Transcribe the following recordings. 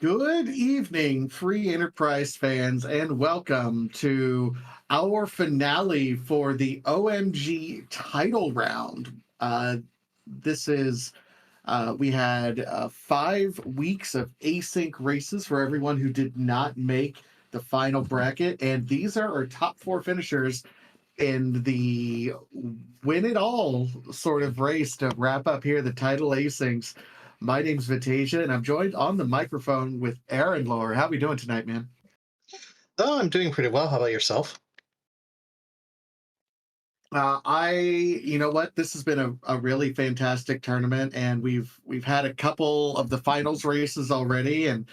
Good evening, free enterprise fans, and welcome to our finale for the OMG title round. This is we had 5 weeks of async races for everyone who did not make the final bracket, and these are our top four finishers in the win it all sort of race to wrap up here the title asyncs. My name's Vitasia, and I'm joined on the microphone with Aaron Lohr. How we doing tonight, man? Oh, I'm doing pretty well. How about yourself? You know what? This has been a really fantastic tournament, and we've had a couple of the finals races already, and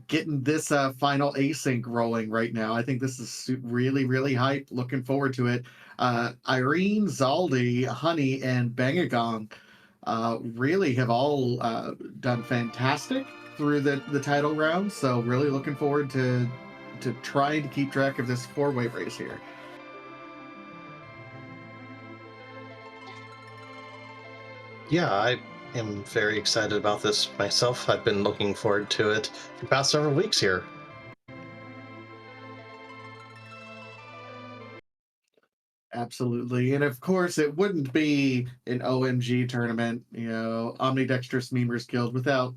getting this final async rolling right now. I think this is really, really hype. Looking forward to it. Irene, Zaldi, Honey, and Bangagong really have all done fantastic through the title round. So really looking forward to trying to keep track of this four-way race here. Yeah, I am very excited about this myself. I've been looking forward to it for the past several weeks here. Absolutely. And of course, it wouldn't be an OMG tournament, Omnidextrous Memers Guild without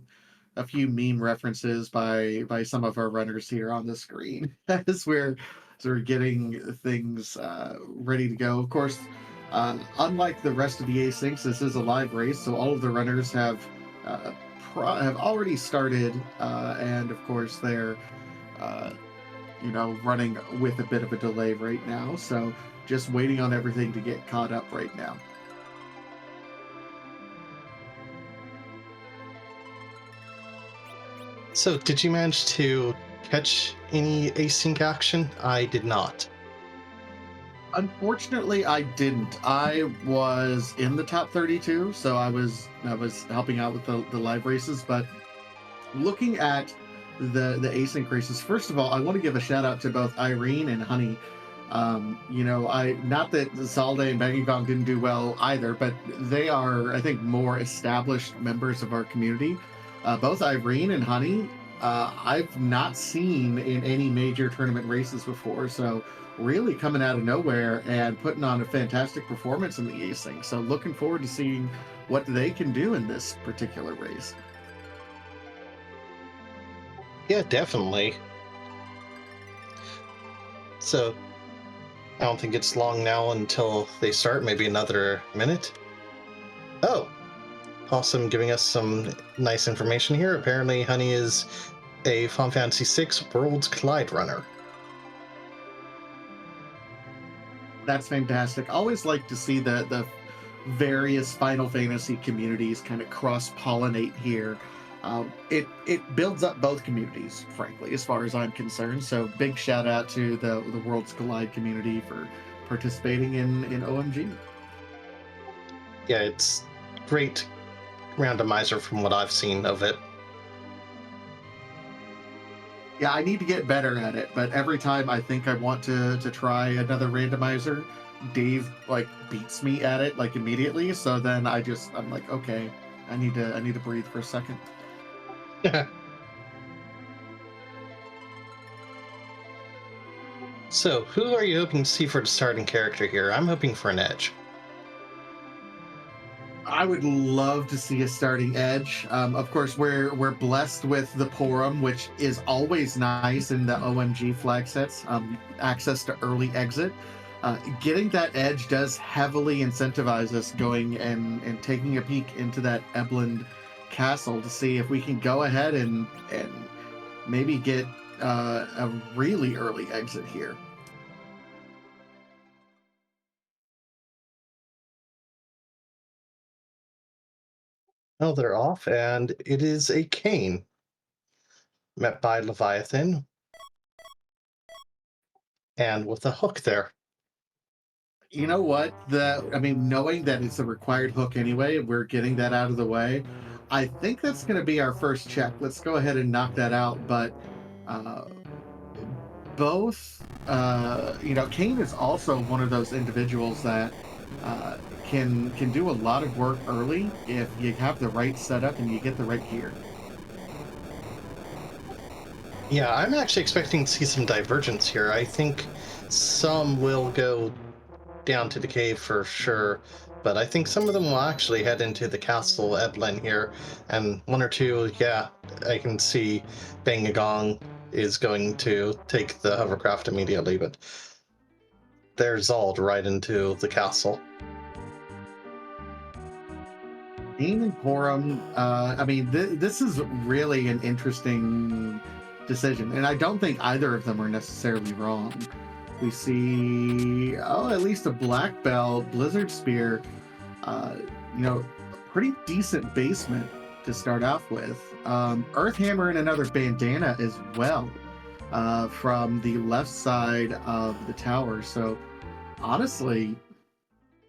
a few meme references by some of our runners here on the screen as we're sort of getting things ready to go. Of course, unlike the rest of the asyncs, this is a live race, so all of the runners uh, have already started, and of course they're uh, running with a bit of a delay right now. So just waiting on everything to get caught up right now. So, did you manage to catch any async action? I did not. Unfortunately, I didn't. I was in the top 32, so I was helping out with the live races. But looking at the async races, first of all, I want to give a shout out to both Irene and Honey. I not that Zalde and Bangagong didn't do well either, but they are, I think, more established members of our community. Both Irene and Honey, I've not seen in any major tournament races before, so really coming out of nowhere and putting on a fantastic performance in the async. So looking forward to seeing what they can do in this particular race. Yeah, definitely. So, I don't think it's long now until they start, maybe another minute. Oh, awesome, giving us some nice information here. Apparently, Honey is a Final Fantasy VI Worlds Collide runner. That's fantastic. Always like to see the various Final Fantasy communities kind of cross pollinate here. It builds up both communities, frankly, as far as I'm concerned. So big shout out to the Worlds Collide community for participating in OMG. Yeah, it's great randomizer from what I've seen of it. Yeah, I need to get better at it, but every time I think I want to try another randomizer, Dave like beats me at it like immediately. So then I'm like, okay, I need to breathe for a second. So, who are you hoping to see for the starting character here? I'm hoping for an Edge. I would love to see a starting edge. Of course, we're blessed with the Porum, which is always nice in the OMG flag sets. Access to early exit. Getting that edge does heavily incentivize us going and taking a peek into that Ebland castle to see if we can go ahead and maybe get a really early exit here. Oh, they're off, and it is a Kane, met by Leviathan, and with a hook there. You know what? Knowing that it's a required hook anyway, we're getting that out of the way. I think that's going to be our first check. Let's go ahead and knock that out. But uh, both, Kane is also one of those individuals that can do a lot of work early if you have the right setup and you get the right gear. Yeah, I'm actually expecting to see some divergence here. I think some will go down to the cave for sure, but I think some of them will actually head into the castle Eblin here, and one or two, yeah, I can see Bangagong is going to take the hovercraft immediately, but there's Zald right into the castle. Dean and Corum, I mean, this is really an interesting decision, and I don't think either of them are necessarily wrong. We see, oh, at least a black belt, Blizzard Spear, uh, you know, pretty decent basement to start off with. Earth Hammer and another bandana as well from the left side of the tower. So honestly,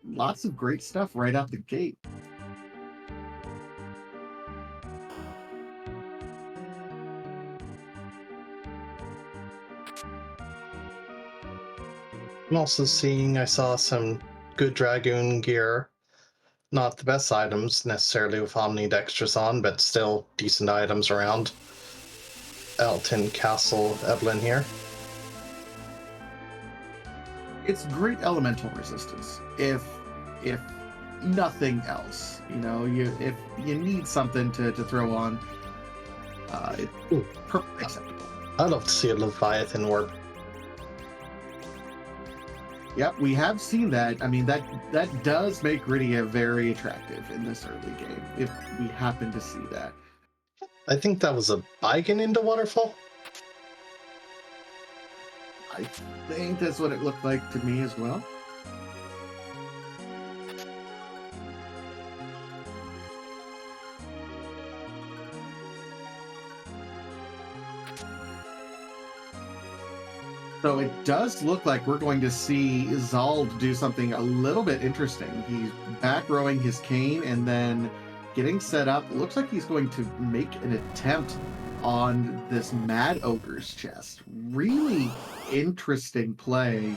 lots of great stuff right out the gate. I'm also seeing I saw some good Dragoon gear. Not the best items necessarily with Omnidextrous on, but still decent items around Elton Castle Eblin here. It's great elemental resistance. If nothing else, if you need something to throw on, it's perfectly acceptable. I'd love to see a Leviathan warp. Yep, we have seen that. I mean, that does make Rydia very attractive in this early game, if we happen to see that. I think that was a Baigen into Waterfall. I think that's what it looked like to me as well. So it does look like we're going to see Zald do something a little bit interesting. He's back rowing his cane and then getting set up. It looks like he's going to make an attempt on this Mad Ogre's chest. Really interesting play.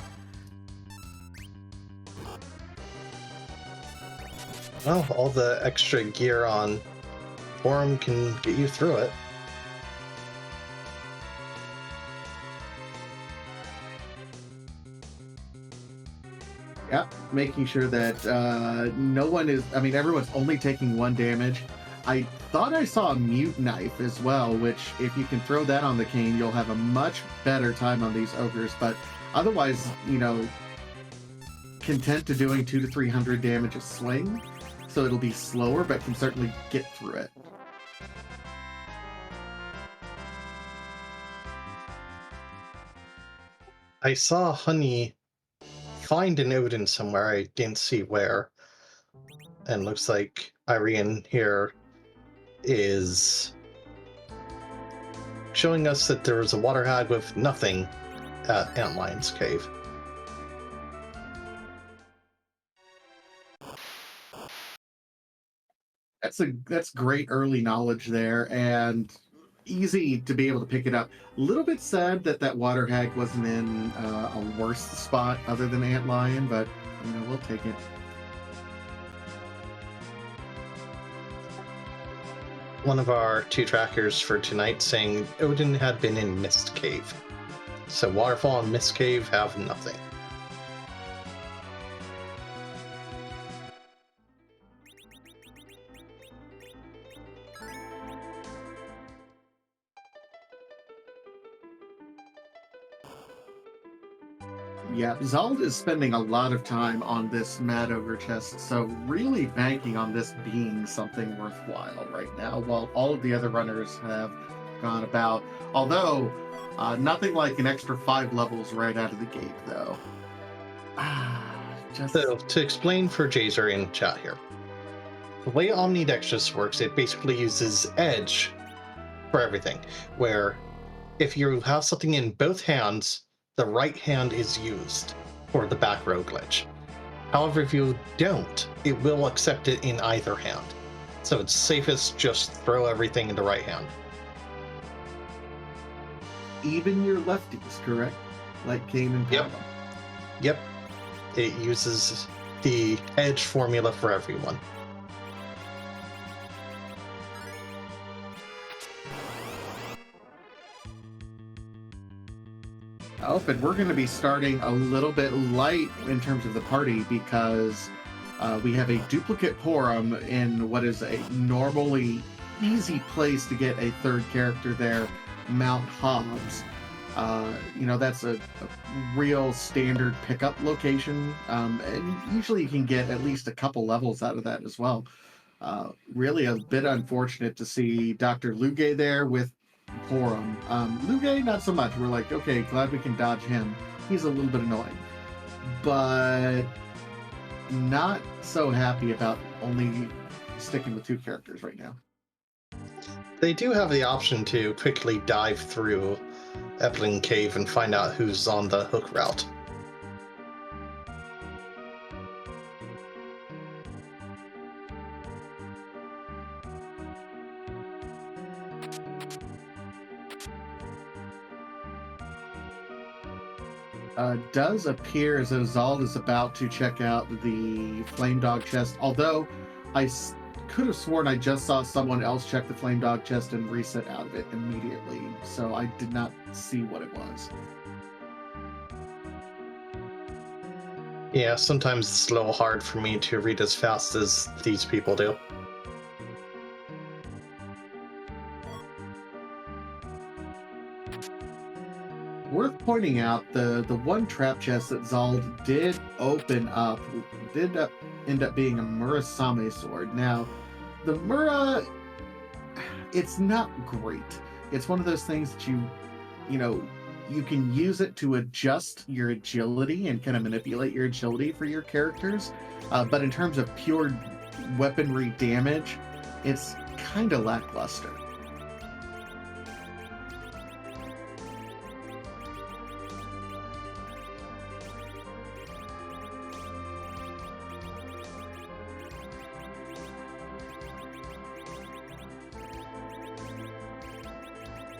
Well, all the extra gear on Forum can get you through it. Yeah, making sure that no one is, I mean, everyone's only taking 1 damage. I thought I saw a mute knife as well, which if you can throw that on the cane, you'll have a much better time on these ogres. But otherwise, content to doing 200 to 300 damage a swing. So it'll be slower, but can certainly get through it. I saw Honey find an Odin somewhere, I didn't see where. And looks like Irene here is showing us that there was a water hag with nothing at Antlion's Cave. That's great early knowledge there, and easy to be able to pick it up. A little bit sad that water hag wasn't in a worse spot other than Antlion, but we'll take it. One of our 2 trackers for tonight saying Odin had been in Mist Cave. So Waterfall and Mist Cave have nothing. Yeah, Zald is spending a lot of time on this Mad Ogre chest, so really banking on this being something worthwhile right now, while all of the other runners have gone about. Although, nothing like an extra 5 levels right out of the gate, though. So, to explain for Jazer in chat here, the way Omnidextrous works, it basically uses edge for everything, where if you have something in both hands, the right hand is used for the back row glitch. However, if you don't, it will accept it in either hand. So it's safest just throw everything in the right hand. Even your lefties, correct? Like Kane and Pablo. Yep. It uses the edge formula for everyone. Oh, and we're going to be starting a little bit light in terms of the party because we have a duplicate Porum in what is a normally easy place to get a third character there, Mount Hobbs. That's a real standard pickup location, and usually you can get at least a couple levels out of that as well. Really a bit unfortunate to see Dr. Luge there with Porum. Luge, not so much. We're like, okay, glad we can dodge him. He's a little bit annoying. But not so happy about only sticking with two characters right now. They do have the option to quickly dive through Epling Cave and find out who's on the hook route. Does appear as though Zald is about to check out the Flame Dog chest, although I could have sworn I just saw someone else check the Flame Dog chest and reset out of it immediately, so I did not see what it was. Yeah, sometimes it's a little hard for me to read as fast as these people do. Worth pointing out, the one trap chest that Zald did open up did end up being a Murasame sword. Now, the Mura, it's not great. It's one of those things that you can use it to adjust your agility and kind of manipulate your agility for your characters. But in terms of pure weaponry damage, it's kind of lackluster.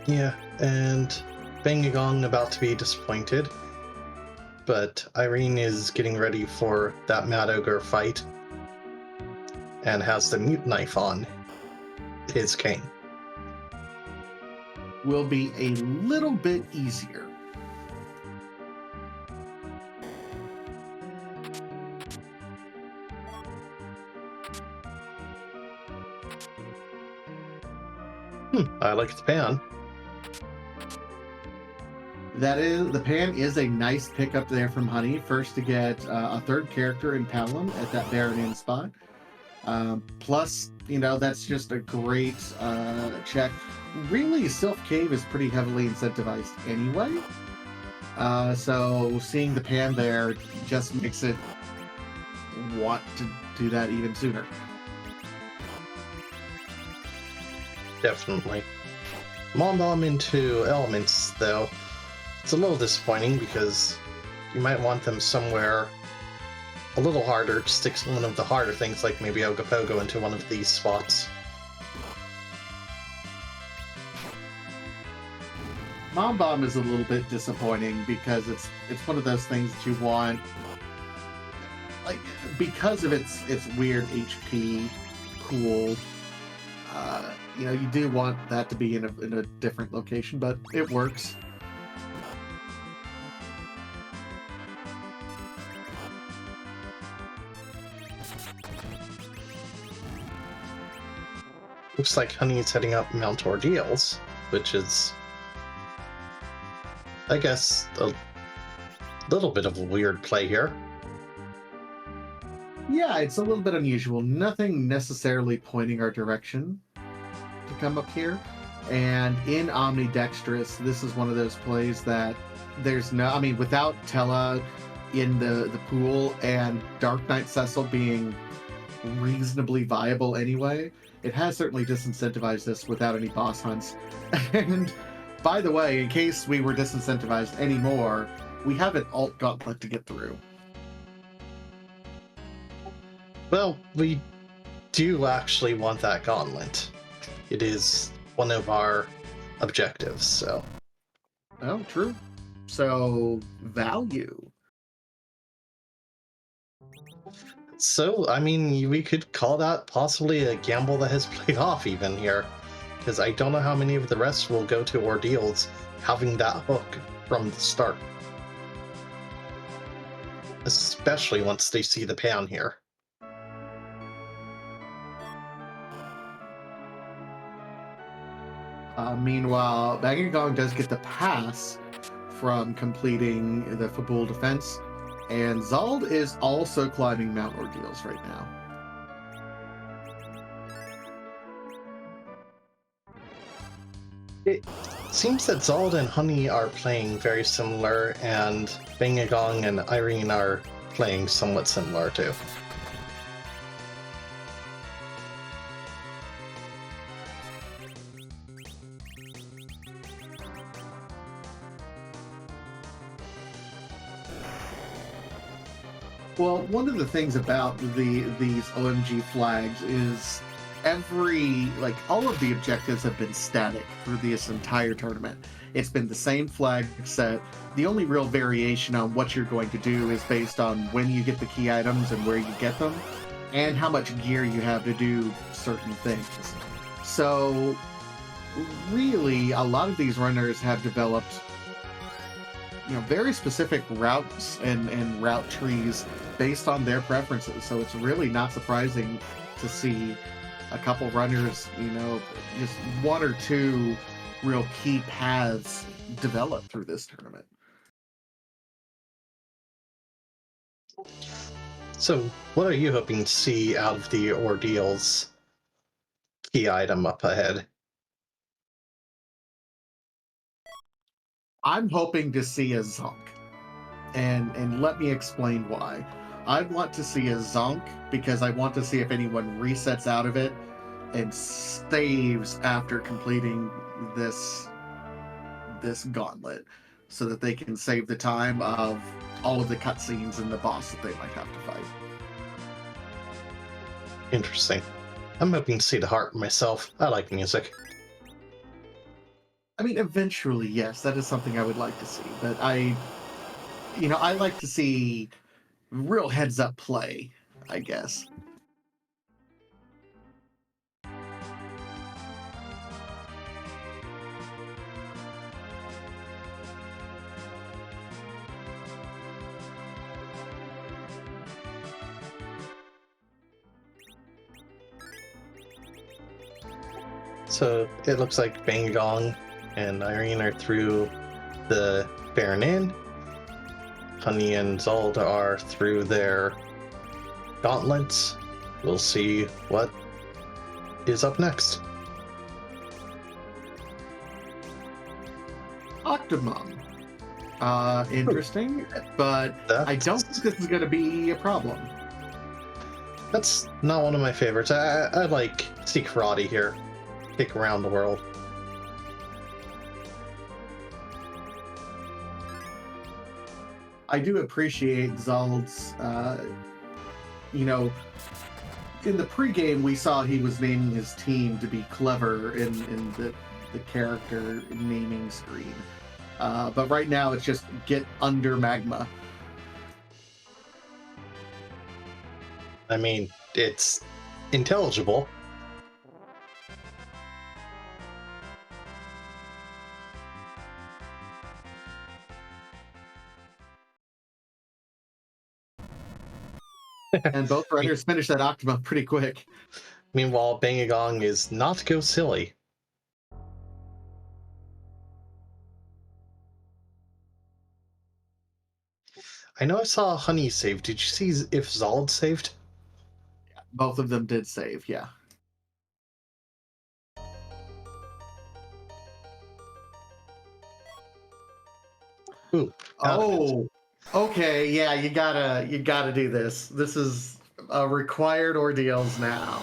Yeah, and Bangagong about to be disappointed, but Irene is getting ready for that Mad Ogre fight and has the mute knife on his cane. Will be a little bit easier. I like the pan. The pan is a nice pickup there from Honey. First to get a third character in Palom at that Baron Inn spot. Plus, that's just a great check. Really, Sylph Cave is pretty heavily incentivized anyway. So seeing the pan there just makes it want to do that even sooner. Definitely. Bomb into elements, though. It's a little disappointing because you might want them somewhere a little harder. Stick one of the harder things like maybe Ogopogo into one of these spots. Bomb is a little bit disappointing because it's one of those things that you want, like, because of its weird HP pool. You do want that to be in a different location, but it works. Looks like Honey is heading up Mount Ordeals, which is, I guess, a little bit of a weird play here. Yeah, it's a little bit unusual. Nothing necessarily pointing our direction to come up here. And in Omnidextrous, this is one of those plays that without Tella in the pool and Dark Knight Cecil being reasonably viable anyway, it has certainly disincentivized this without any boss hunts. And by the way, in case we were disincentivized anymore, we have an alt gauntlet to get through. Well, we do actually want that gauntlet. It is one of our objectives, so. Oh, true. So, value. So, we could call that possibly a gamble that has played off even here, because I don't know how many of the rest will go to Ordeals having that hook from the start. Especially once they see the pan here. Meanwhile, Bagagong does get the pass from completing the Fabul defense, and Zald is also climbing Mount Ordeals right now. It seems that Zald and Honey are playing very similar, and Bangagong and Irene are playing somewhat similar too. Well, one of the things about these OMG flags is all of the objectives have been static through this entire tournament. It's been the same flag set. The only real variation on what you're going to do is based on when you get the key items and where you get them, and how much gear you have to do certain things. So, really, a lot of these runners have developed very specific routes and route trees based on their preferences. So it's really not surprising to see a couple runners, just one or two real key paths develop through this tournament. So, what are you hoping to see out of the Ordeals key item up ahead? I'm hoping to see a Zonk. And let me explain why. I want to see a Zonk because I want to see if anyone resets out of it and saves after completing this gauntlet, so that they can save the time of all of the cutscenes and the boss that they might have to fight. Interesting. I'm hoping to see the harp myself. I like music. I mean, eventually, yes, that is something I would like to see, but I like to see real heads-up play, I guess. So it looks like Bangagong and Irene are through the Baron Inn. Honey and Zald are through their gauntlets. We'll see what is up next. Octomom. Interesting, but I don't think this is going to be a problem. That's not one of my favorites. I like see karate here. Kick around the world. I do appreciate Zald's, in the pregame we saw he was naming his team to be clever in the character naming screen. But right now it's just get under magma. I mean, it's intelligible. And both runners finished that Octoma pretty quick. Meanwhile, Bangagong is not go silly. I know I saw Honey save. Did you see if Zald saved? Both of them did save, yeah. Ooh. Oh, okay, yeah, you gotta do this. This is a required ordeals now.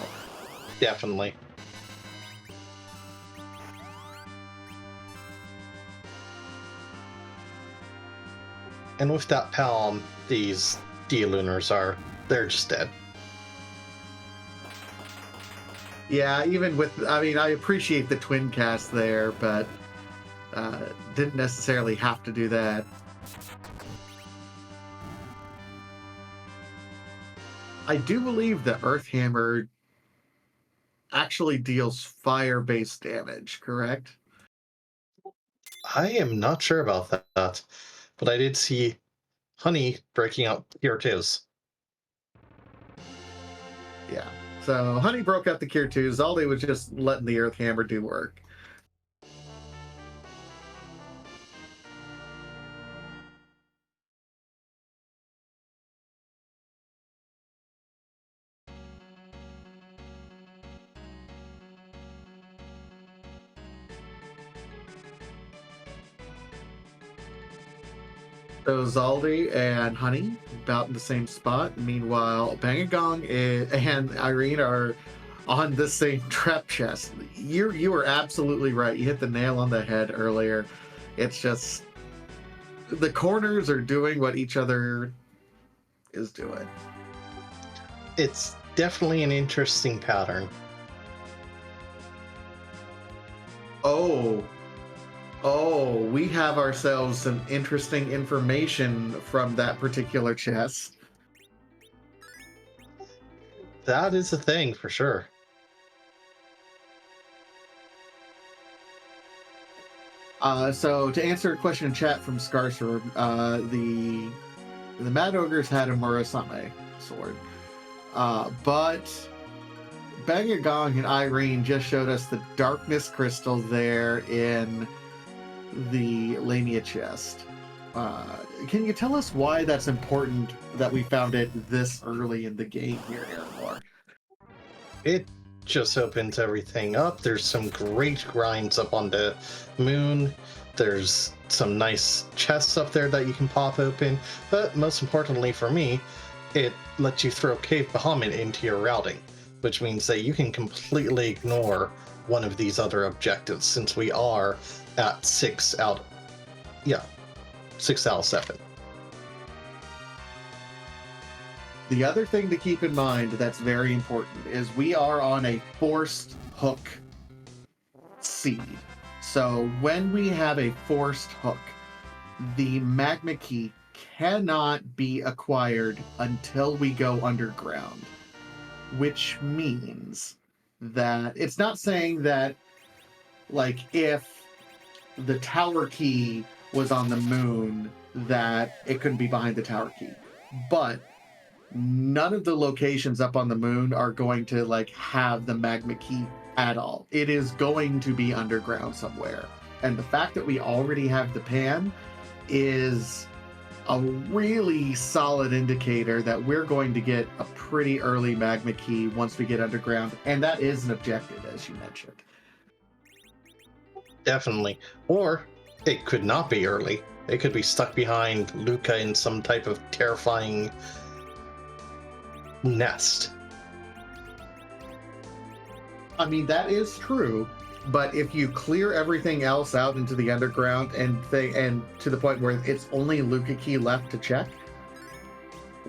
Definitely. And with that palm, these D-Lunars they're just dead. Yeah, even with, I appreciate the twin cast there, but didn't necessarily have to do that. I do believe the Earth Hammer actually deals fire-based damage, correct? I am not sure about that, but I did see Honey breaking out tier 2s. Yeah. So Honey broke out the Cure 2s. Zaldi was just letting the Earth Hammer do work. So Zaldi and Honey about in the same spot. Meanwhile, Bangagong and Irene are on the same trap chest. You were absolutely right. You hit the nail on the head earlier. It's just the corners are doing what each other is doing. It's definitely an interesting pattern. Oh, we have ourselves some interesting information from that particular chest. That is a thing for sure. So to answer a question in chat from Scarsor, the Mad Ogres had a Murasame sword, but Bangagong and Irene just showed us the darkness crystal there in the Lamia chest. Can you tell us why that's important that we found it this early in the game here, Aramor? It just opens everything up. There's some great grinds up on the moon. There's some nice chests up there that you can pop open. But most importantly for me, it lets you throw Cave Bahamut into your routing, which means that you can completely ignore one of these other objectives since we are at 6 out of 7. The other thing to keep in mind that's very important is we are on a forced hook seed. So when we have a forced hook, the magma key cannot be acquired until we go underground, which means that it's not saying that, like, if the tower key was on the moon, that it couldn't be behind the tower key. But none of the locations up on the moon are going to like have the magma key at all. It is going to be underground somewhere. And the fact that we already have the pan is a really solid indicator that we're going to get a pretty early magma key once we get underground. And that is an objective, as you mentioned. Definitely. Or it could not be early. It could be stuck behind Luca in some type of terrifying nest. I mean, that is true, but if you clear everything else out into the underground and to the point where it's only Luca Key left to check,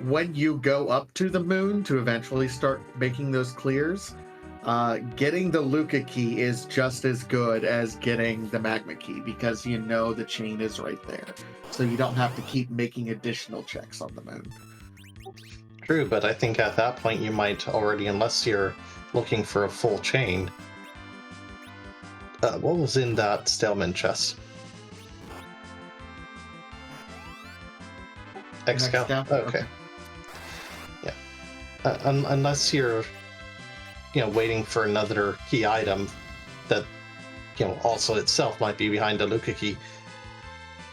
when you go up to the moon to eventually start making those clears, getting the Luca Key is just as good as getting the Magma Key because you know the chain is right there. So you don't have to keep making additional checks on the moon. True, but I think at that point you might already, unless you're looking for a full chain. What was in that Staleman chest? Excal? Okay. Yeah. Unless you're, waiting for another key item that, also itself might be behind a Luca key.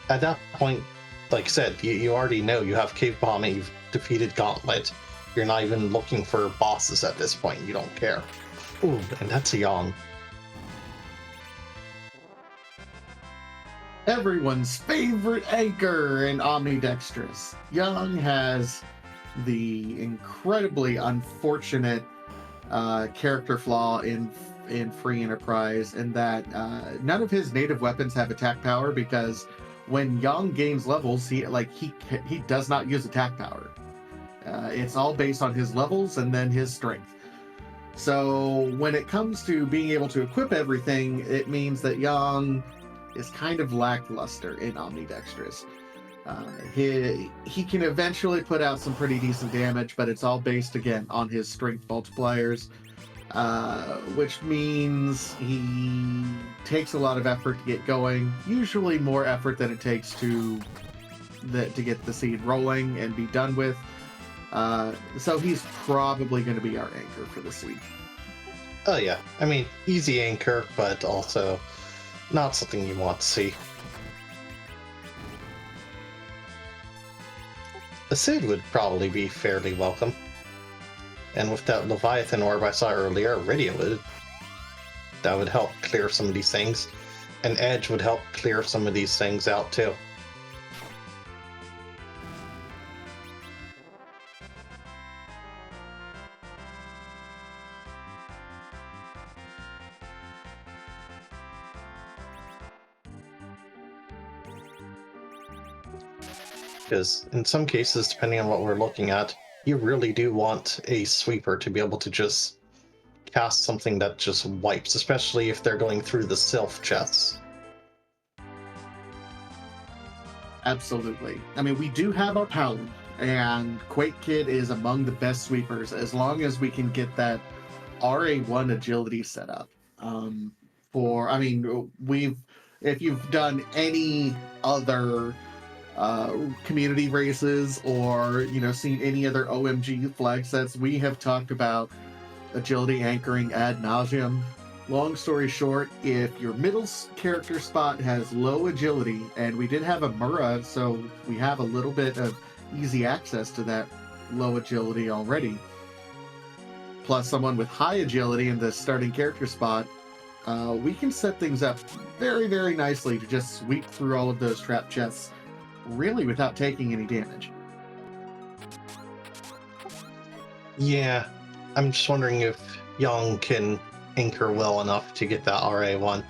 At that point, like I said, you already know you have Cave Bahamut, you've defeated Gauntlet. You're not even looking for bosses at this point. You don't care. Ooh, and that's a yawn. Everyone's favorite anchor in Omnidextrous. Young has the incredibly unfortunate character flaw in Free Enterprise, in that none of his native weapons have attack power because when Yang gains levels, he does not use attack power. It's all based on his levels and then his strength. So when it comes to being able to equip everything, it means that Yang is kind of lackluster in Omnidextrous. He can eventually put out some pretty decent damage, but it's all based, again, on his strength multipliers. which means he takes a lot of effort to get going. Usually more effort than it takes to get the seed rolling and be done with. So he's probably going to be our anchor for the seed. Oh yeah, I mean, easy anchor, but also not something you want to see. The seed would probably be fairly welcome. And with that Leviathan orb I saw earlier, Radiowood, that would help clear some of these things. And Edge would help clear some of these things out too. Because in some cases, depending on what we're looking at, you really do want a sweeper to be able to just cast something that just wipes, especially if they're going through the sylph chests. Absolutely. I mean, we do have our Paladin, and Quake Kid is among the best sweepers as long as we can get that RA1 agility set up. If you've done any other community races or seen any other OMG flag sets, we have talked about agility anchoring ad nauseum. Long story short, if your middle character spot has low agility, and we did have a Murrah, so we have a little bit of easy access to that low agility already, plus someone with high agility in the starting character spot, we can set things up very, very nicely to just sweep through all of those trap chests, really without taking any damage. Yeah, I'm just wondering if Young can anchor well enough to get that RA1.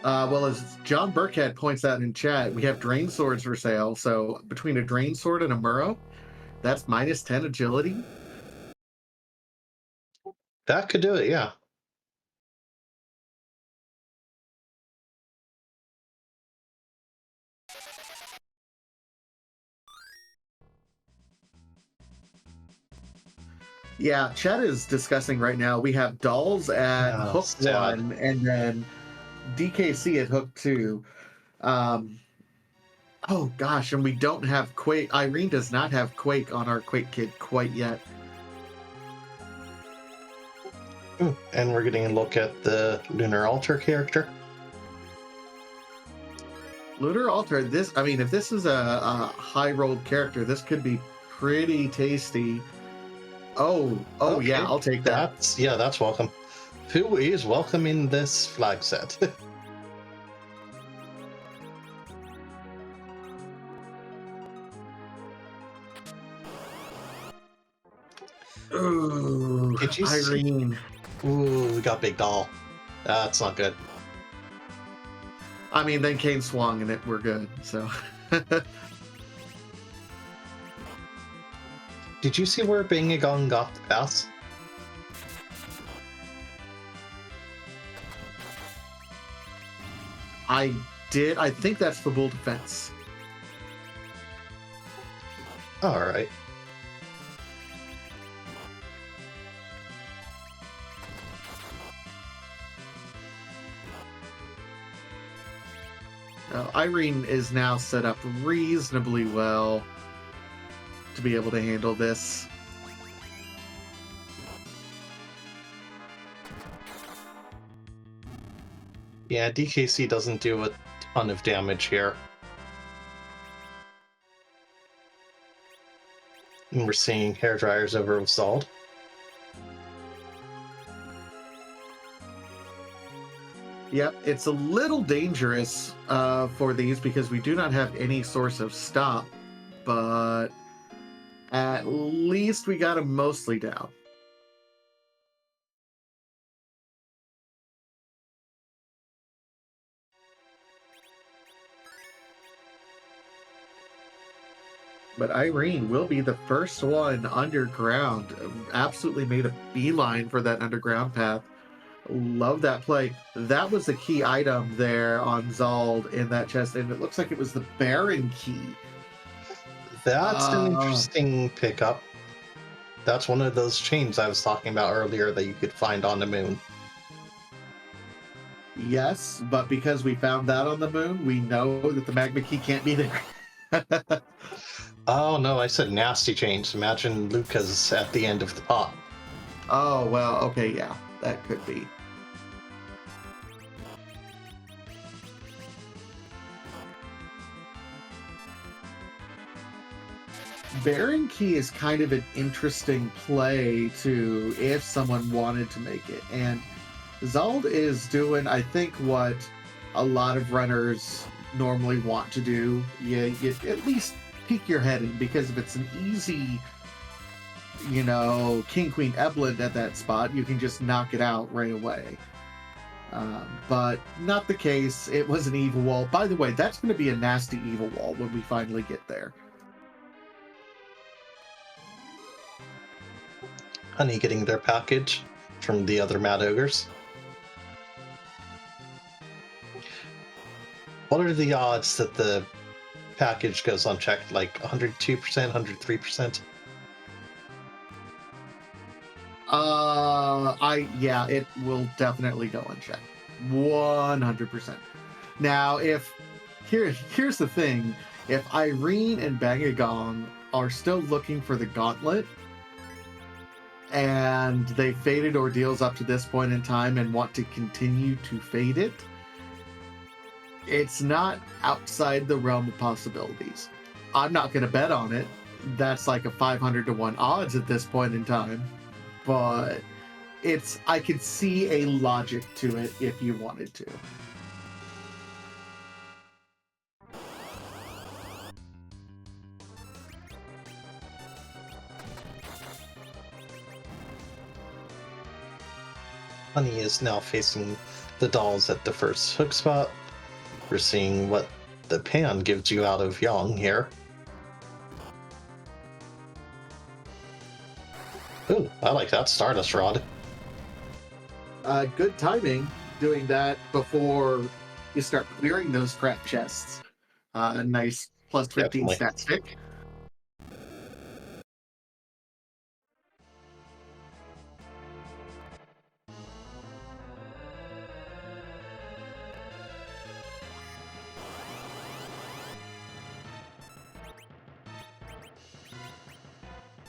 Well, as John Burkhead points out in chat, we have drain swords for sale. So between a drain sword and a Murrow, that's -10 agility. That could do it, yeah. Yeah, chat is discussing right now. We have Dolls at Oh, hook sad. 1 and then DKC at hook 2. Oh gosh, and we don't have Quake. Irene does not have Quake on our Quake Kid quite yet. And we're getting a look at the Lunar Altar character. Lunar Altar, if this is a high-rolled character, this could be pretty tasty. Oh, Okay, yeah, I'll take that. That's welcome. Who is welcome in this flag set? Ooh, Did you Irene. Ooh, we got Big Doll. That's not good. I mean, then Kane swung and we're good, so. Did you see where Bingagon got the pass? I did. I think that's for Bull Defense. Alright. Irene is now set up reasonably well to be able to handle this. Yeah, DKC doesn't do a ton of damage here. And we're seeing hairdryers over with Zald. Yep, it's a little dangerous for these because we do not have any source of stop, but at least we got him mostly down. But Irene will be the first one underground. Absolutely made a beeline for that underground path. Love that play. That was the key item there on Zald in that chest, and it looks like it was the Baron key. That's an interesting pickup. That's one of those chains I was talking about earlier that you could find on the moon. Yes, but because we found that on the moon, we know that the magma key can't be there. Oh no, I said nasty chains. Imagine Lucas at the end of the pot. Oh, well, okay, yeah, that could be. Baron Key is kind of an interesting play to if someone wanted to make it. And Zald is doing, I think, what a lot of runners normally want to do. You at least peek your head in, because if it's an easy, King Queen Eblin at that spot, you can just knock it out right away. But not the case. It was an evil wall. By the way, that's going to be a nasty evil wall when we finally get there. Honey getting their package from the other Mad Ogres. What are the odds that the package goes unchecked? Like 102%, 103%? It will definitely go unchecked. 100%. Now, here's the thing. If Irene and Bangagong are still looking for the gauntlet, and they faded ordeals up to this point in time and want to continue to fade it, it's not outside the realm of possibilities. I'm not going to bet on it. That's like a 500-1 odds at this point in time. But I could see a logic to it if you wanted to. Honey is now facing the dolls at the first hook spot. We're seeing what the pan gives you out of Yang here. Ooh, I like that Stardust Rod. Good timing doing that before you start clearing those crap chests. A nice plus 15 Definitely. stat stick.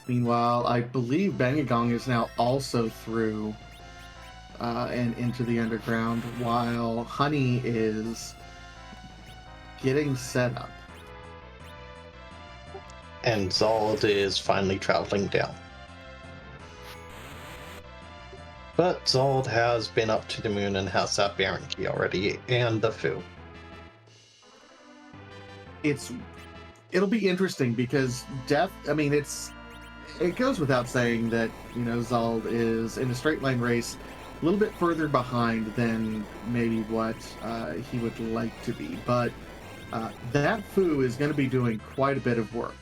Meanwhile, I believe Bangagong is now also through and into the underground, while Honey is getting set up. And Zald is finally traveling down. But Zald has been up to the moon and has that Baron Key already, and the Fu. It'll be interesting because it goes without saying that, Zald is in a straight line race a little bit further behind than maybe what he would like to be. But that Fu is going to be doing quite a bit of work.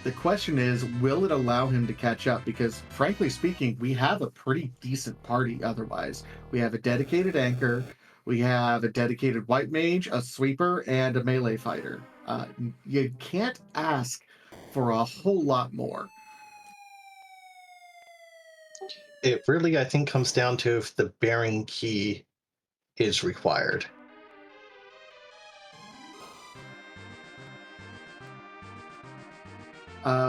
The question is, will it allow him to catch up? Because frankly speaking, we have a pretty decent party otherwise. We have a dedicated anchor, we have a dedicated white mage, a sweeper, and a melee fighter. You can't ask for a whole lot more. It really, I think, comes down to if the Baron Key is required.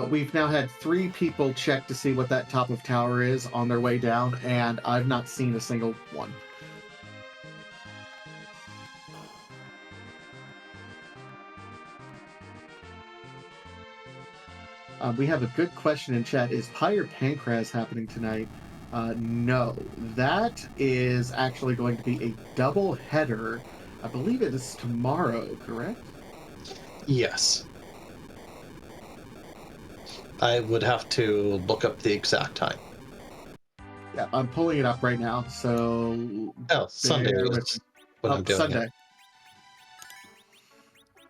We've now had 3 people check to see what that top of tower is on their way down, and I've not seen a single one. We have a good question in chat. Is Pyre Pancras happening tonight? No. That is actually going to be a double header. I believe it is tomorrow, correct? Yes. I would have to look up the exact time. Yeah, I'm pulling it up right now. So Sunday is when I'm doing Sunday. it.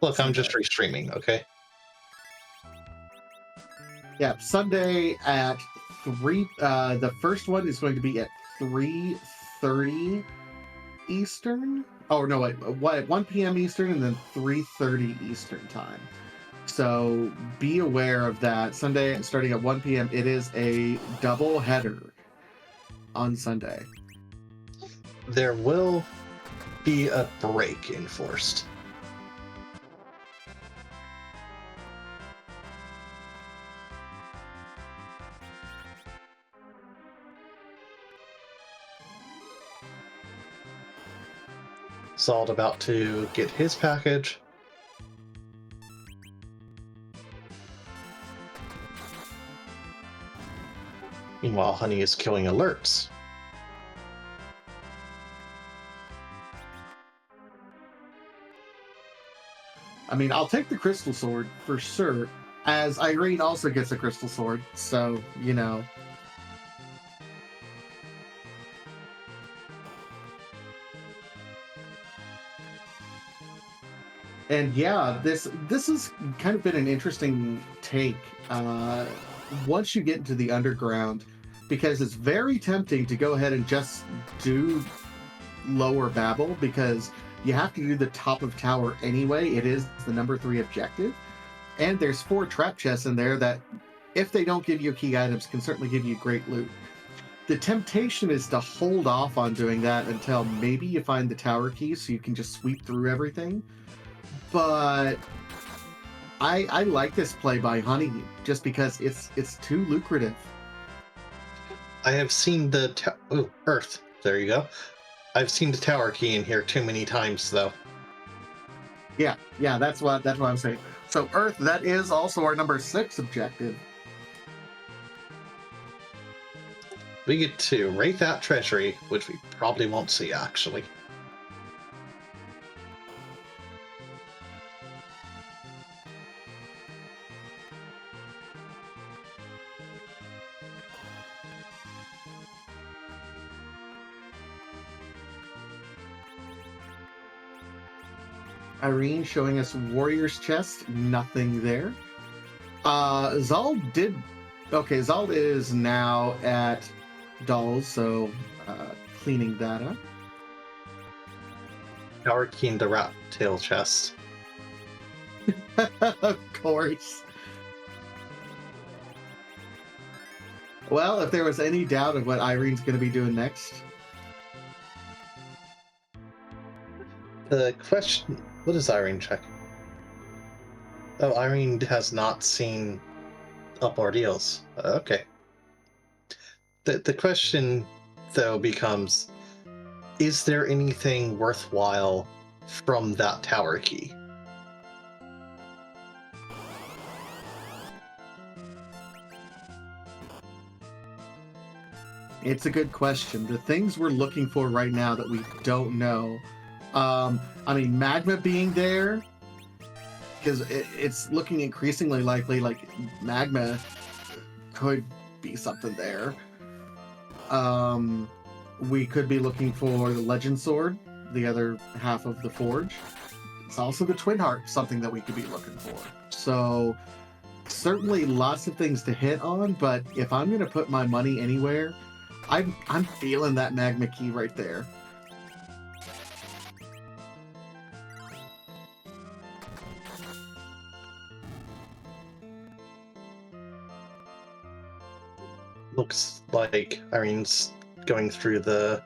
Look, Sunday. I'm just restreaming, okay? Yeah, Sunday at 3. The first one is going to be at 3:30 Eastern. Oh no, wait, 1 p.m. Eastern, and then 3:30 Eastern time. So be aware of that. Sunday, starting at 1 p.m., it is a double header on Sunday. There will be a break enforced. Zald about to get his package. Meanwhile, Honey is killing alerts. I mean, I'll take the crystal sword for sure, as Irene also gets a crystal sword, so, you know. And yeah, this has kind of been an interesting take once you get into the underground, because it's very tempting to go ahead and just do lower Babel, because you have to do the top of tower anyway. It is the number 3 objective, and there's 4 trap chests in there that, if they don't give you key items, can certainly give you great loot. The temptation is to hold off on doing that until maybe you find the tower key so you can just sweep through everything. But I like this play by Honey just because it's too lucrative. I have seen the Earth. There you go. I've seen the tower key in here too many times, though. Yeah, that's what I'm saying. So Earth, that is also our number 6 objective. We get to raid that treasury, which we probably won't see, actually. Irene showing us Warrior's Chest, nothing there. Zald did... Okay, Zald is now at Dolls, so cleaning that up. Tower key in the rat tail chest. Of course. Well, if there was any doubt of what Irene's going to be doing next... The question... What is Irene checking? Oh, Irene has not seen Up Ordeals. Okay. The question, though, becomes, is there anything worthwhile from that tower key? It's a good question. The things we're looking for right now that we don't know. I mean, magma being there, because it's looking increasingly likely like magma could be something there. We could be looking for the legend sword, the other half of the forge. It's also the twin heart, something that we could be looking for. So certainly lots of things to hit on, but if I'm going to put my money anywhere, I'm feeling that magma key right there. Looks like Irene's going through the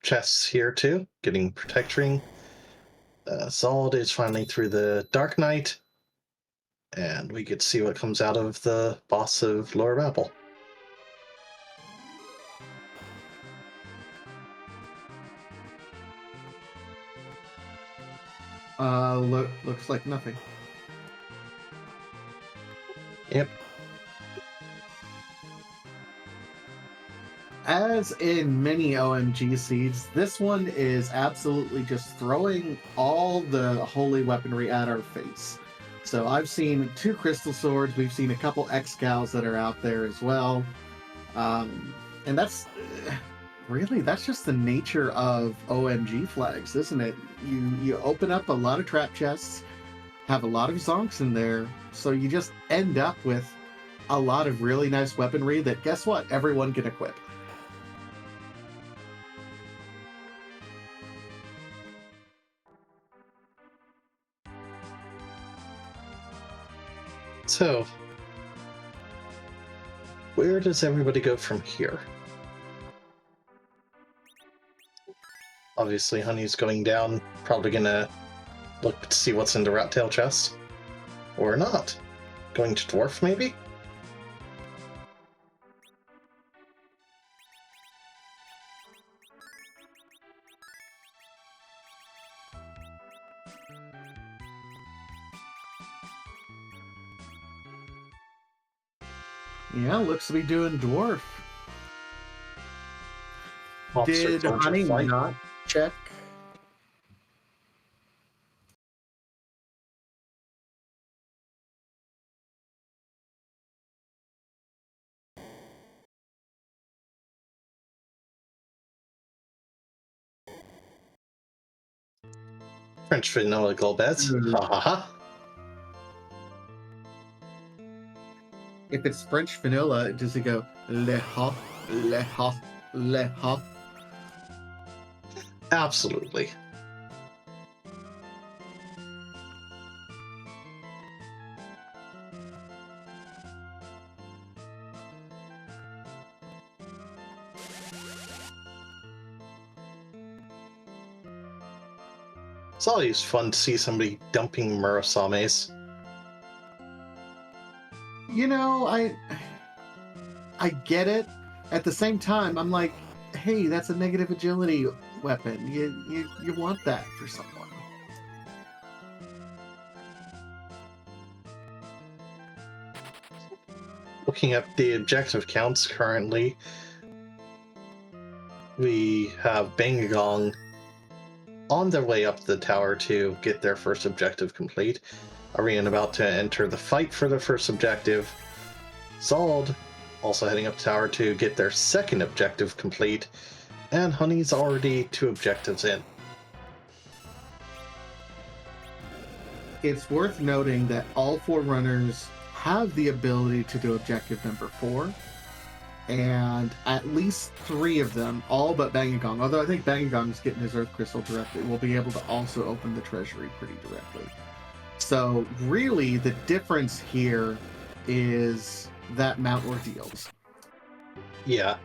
chests here too, getting Protect Ring. Zald is finally through the Dark Knight, and we get to see what comes out of the boss of Lower Babel. Looks like nothing. Yep. As in many OMG seeds, this one is absolutely just throwing all the holy weaponry at our face. So I've seen 2 crystal swords, we've seen a couple X-Cows that are out there as well. And that's really, that's just the nature of OMG flags, isn't it? You open up a lot of trap chests, have a lot of zonks in there, so you just end up with a lot of really nice weaponry that, guess what, everyone can equip. So, where does everybody go from here? Obviously, Honey's going down, probably gonna look to see what's in the rat tail chest. Or not. Going to Dwarf, maybe? Yeah, looks to be doing dwarf. Officer Did Soldier Honey Flight. not check? French vanilla Golbez. Ha ha ha. If it's French vanilla, does it go le ha, le ha, le ha? Absolutely. It's always fun to see somebody dumping Murasames. You know, I get it. At the same time, I'm like, hey, that's a negative agility weapon. You want that for someone. Looking at the objective counts currently, we have Bangagong on their way up the tower to get their first objective complete. Arian about to enter the fight for their first objective. Zald also heading up the tower to get their second objective complete. And Honey's already 2 objectives in. It's worth noting that all 4 runners have the ability to do objective number 4. And at least 3 of them, all but Bangagong, although I think Bangagong's getting his Earth Crystal directly, will be able to also open the treasury pretty directly. So really, the difference here is that Mount Ordeals. Yeah.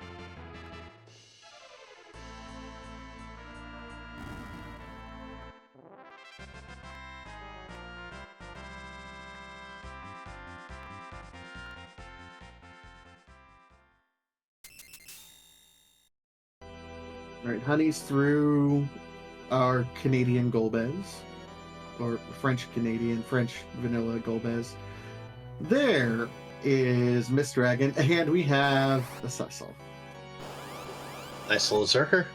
Right, Honey's through our Canadian Golbez, or French-Canadian, French vanilla Golbez. There is Miss Dragon, and we have a Cecil. Nice little Zerker.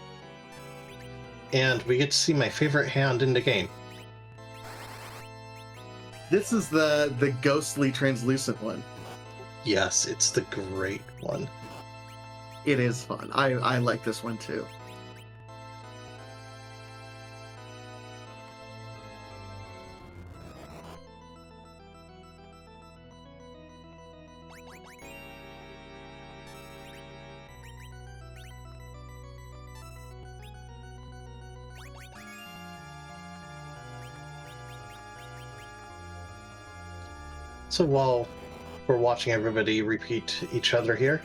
And we get to see my favorite hand in the game. This is the ghostly translucent one. Yes, it's the great one. It is fun. I like this one too. So while we're watching everybody repeat each other here,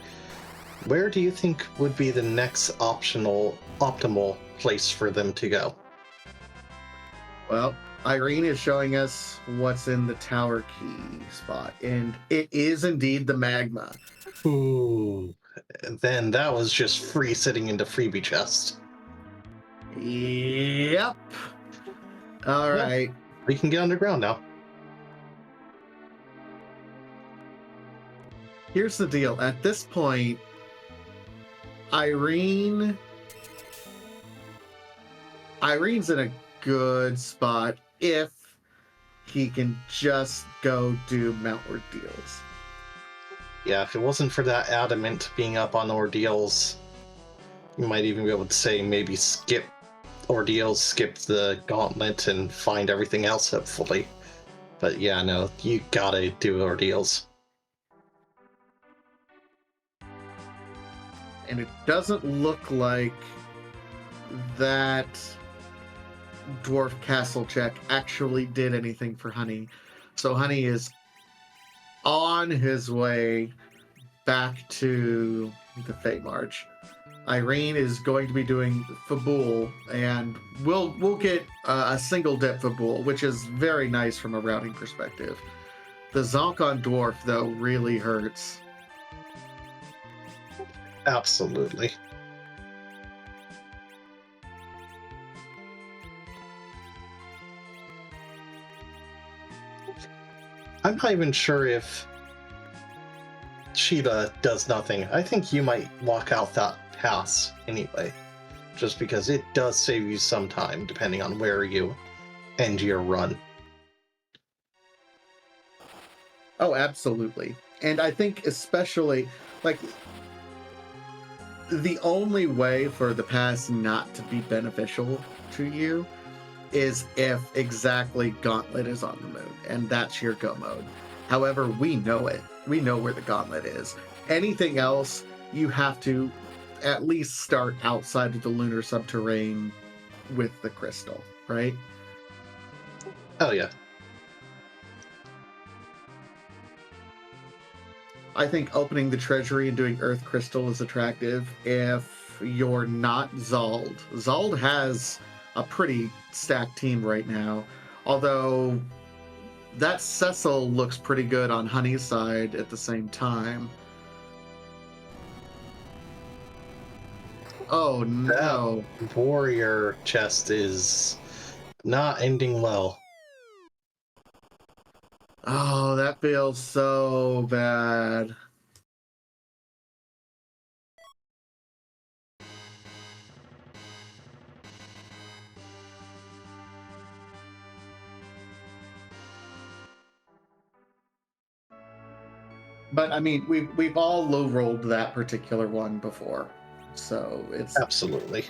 where do you think would be the next optimal place for them to go? Well, Irene is showing us what's in the tower key spot, and it is indeed the magma. Ooh, then that was just free sitting in the freebie chest. Yep. All right. We can get underground now. Here's the deal. At this point, Irene's in a good spot if he can just go do Mount Ordeals. Yeah, if it wasn't for that adamant being up on Ordeals, you might even be able to say maybe skip Ordeals, skip the gauntlet, and find everything else hopefully. But yeah, no, you gotta do Ordeals. And it doesn't look like that Dwarf Castle check actually did anything for Honey. So Honey is on his way back to the Fate March. Irene is going to be doing Fabul, and we'll get a single dip Fabul, which is very nice from a routing perspective. The Zonk on Dwarf, though, really hurts. Absolutely. I'm not even sure if Sheila does nothing. I think you might walk out that pass anyway, just because it does save you some time depending on where you end your run. Oh, absolutely. And I think especially, like, the only way for the pass not to be beneficial to you is if exactly Gauntlet is on the moon, and that's your go mode. However, we know it. We know where the Gauntlet is. Anything else, you have to at least start outside of the lunar subterrane with the crystal, right? Oh, yeah. I think opening the treasury and doing Earth Crystal is attractive if you're not Zald. Zald has a pretty stacked team right now, although that Cecil looks pretty good on Honey's side at the same time. Oh no. That warrior chest is not ending well. Oh, that feels so bad. But I mean, we've all low rolled that particular one before, so it's Absolutely.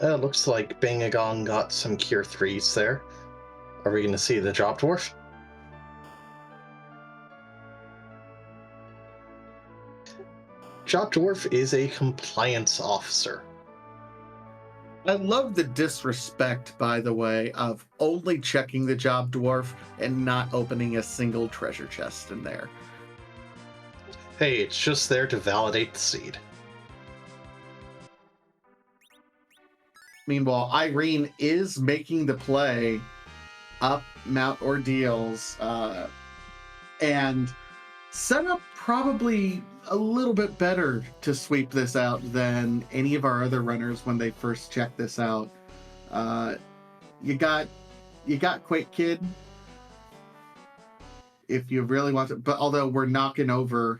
Looks like Bangagon got some Cure 3s there. Are we going to see the Drop Dwarf? Drop Dwarf is a compliance officer. I love the disrespect, by the way, of only checking the job dwarf and not opening a single treasure chest in there. Hey, it's just there to validate the seed. Meanwhile, Irene is making the play up Mount Ordeals and set up probably a little bit better to sweep this out than any of our other runners when they first checked this out. You got Quake Kid if you really want to, but although we're knocking over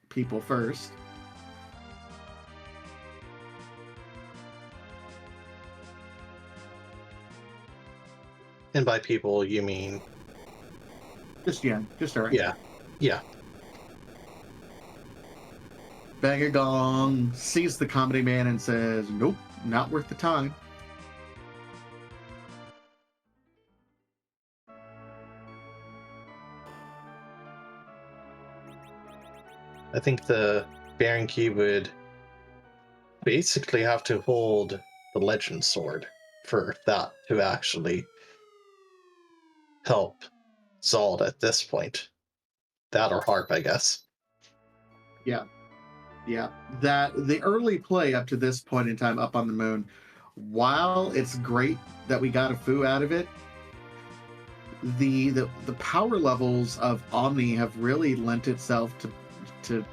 people first. And by people, you mean... Just all right. Yeah. Bagagong sees the comedy man and says, nope, not worth the time. I think the Baron Key would basically have to hold the Legend Sword for that to actually help Zald at this point. That or Harp, I guess. Yeah. That the early play up to this point in time up on the moon, while it's great that we got a foo out of it, the power levels of Omni have really lent itself to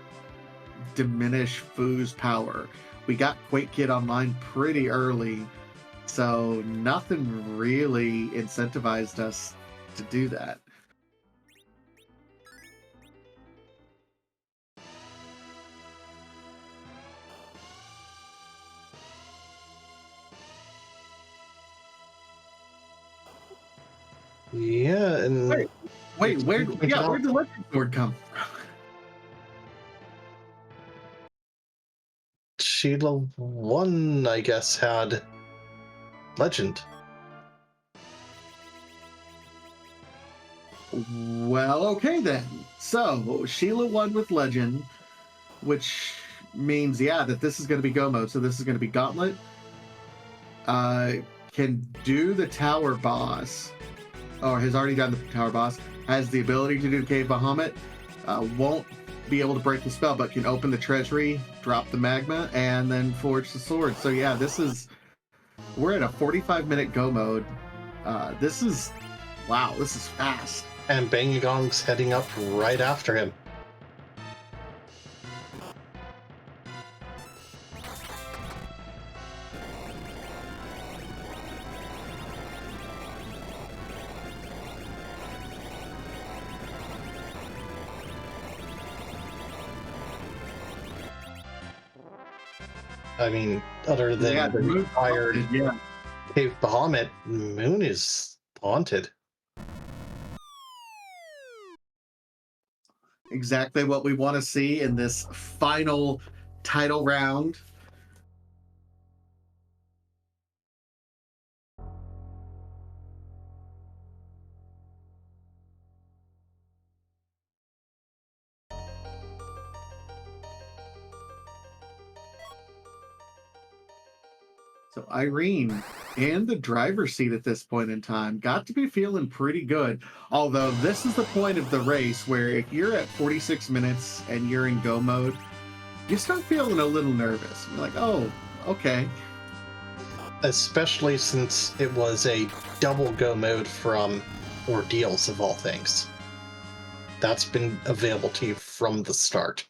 diminish Foo's power. We got Quake Kid online pretty early, so nothing really incentivized us to do that. Yeah, and... Wait, where'd the Legend Sword come from? Sheila 1, I guess, had Legend. Well, okay then. So Sheila won with Legend, which means that this is going to be go mode. So this is going to be Gauntlet. Can do the tower boss. or has already done the tower boss, has the ability to do Cave Bahamut, won't be able to break the spell, but can open the treasury, drop the magma, and then forge the sword. So yeah, we're at a 45-minute go mode. This is fast. And Bangagong's heading up right after him. I mean, other than the retired Cave Bahamut, Moon is haunted. Exactly what we want to see in this final title round. So Irene in the driver's seat at this point in time, got to be feeling pretty good. Although this is the point of the race where if you're at 46 minutes and you're in go mode, you start feeling a little nervous. You're like, oh, okay. Especially since it was a double go mode from Ordeals of all things. That's been available to you from the start.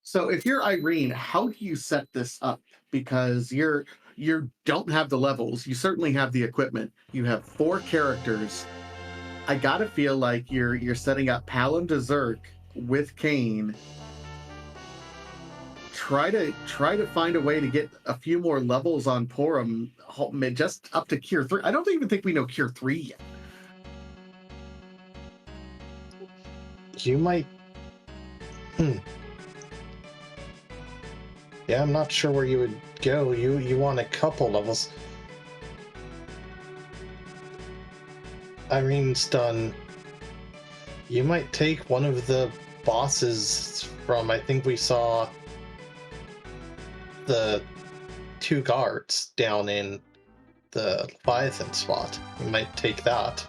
So if you're Irene, how do you set this up? Because you don't have the levels. You certainly have the equipment. You have 4 characters. I gotta feel like you're setting up Palom to Zerk with Kane. Try to find a way to get a few more levels on Porum, just up to Cure 3. I don't even think we know Cure 3 yet. You might... Yeah, I'm not sure where you would go. You want a couple levels. Irene's done. You might take one of the bosses from, I think we saw the 2 guards down in the Leviathan spot. You might take that.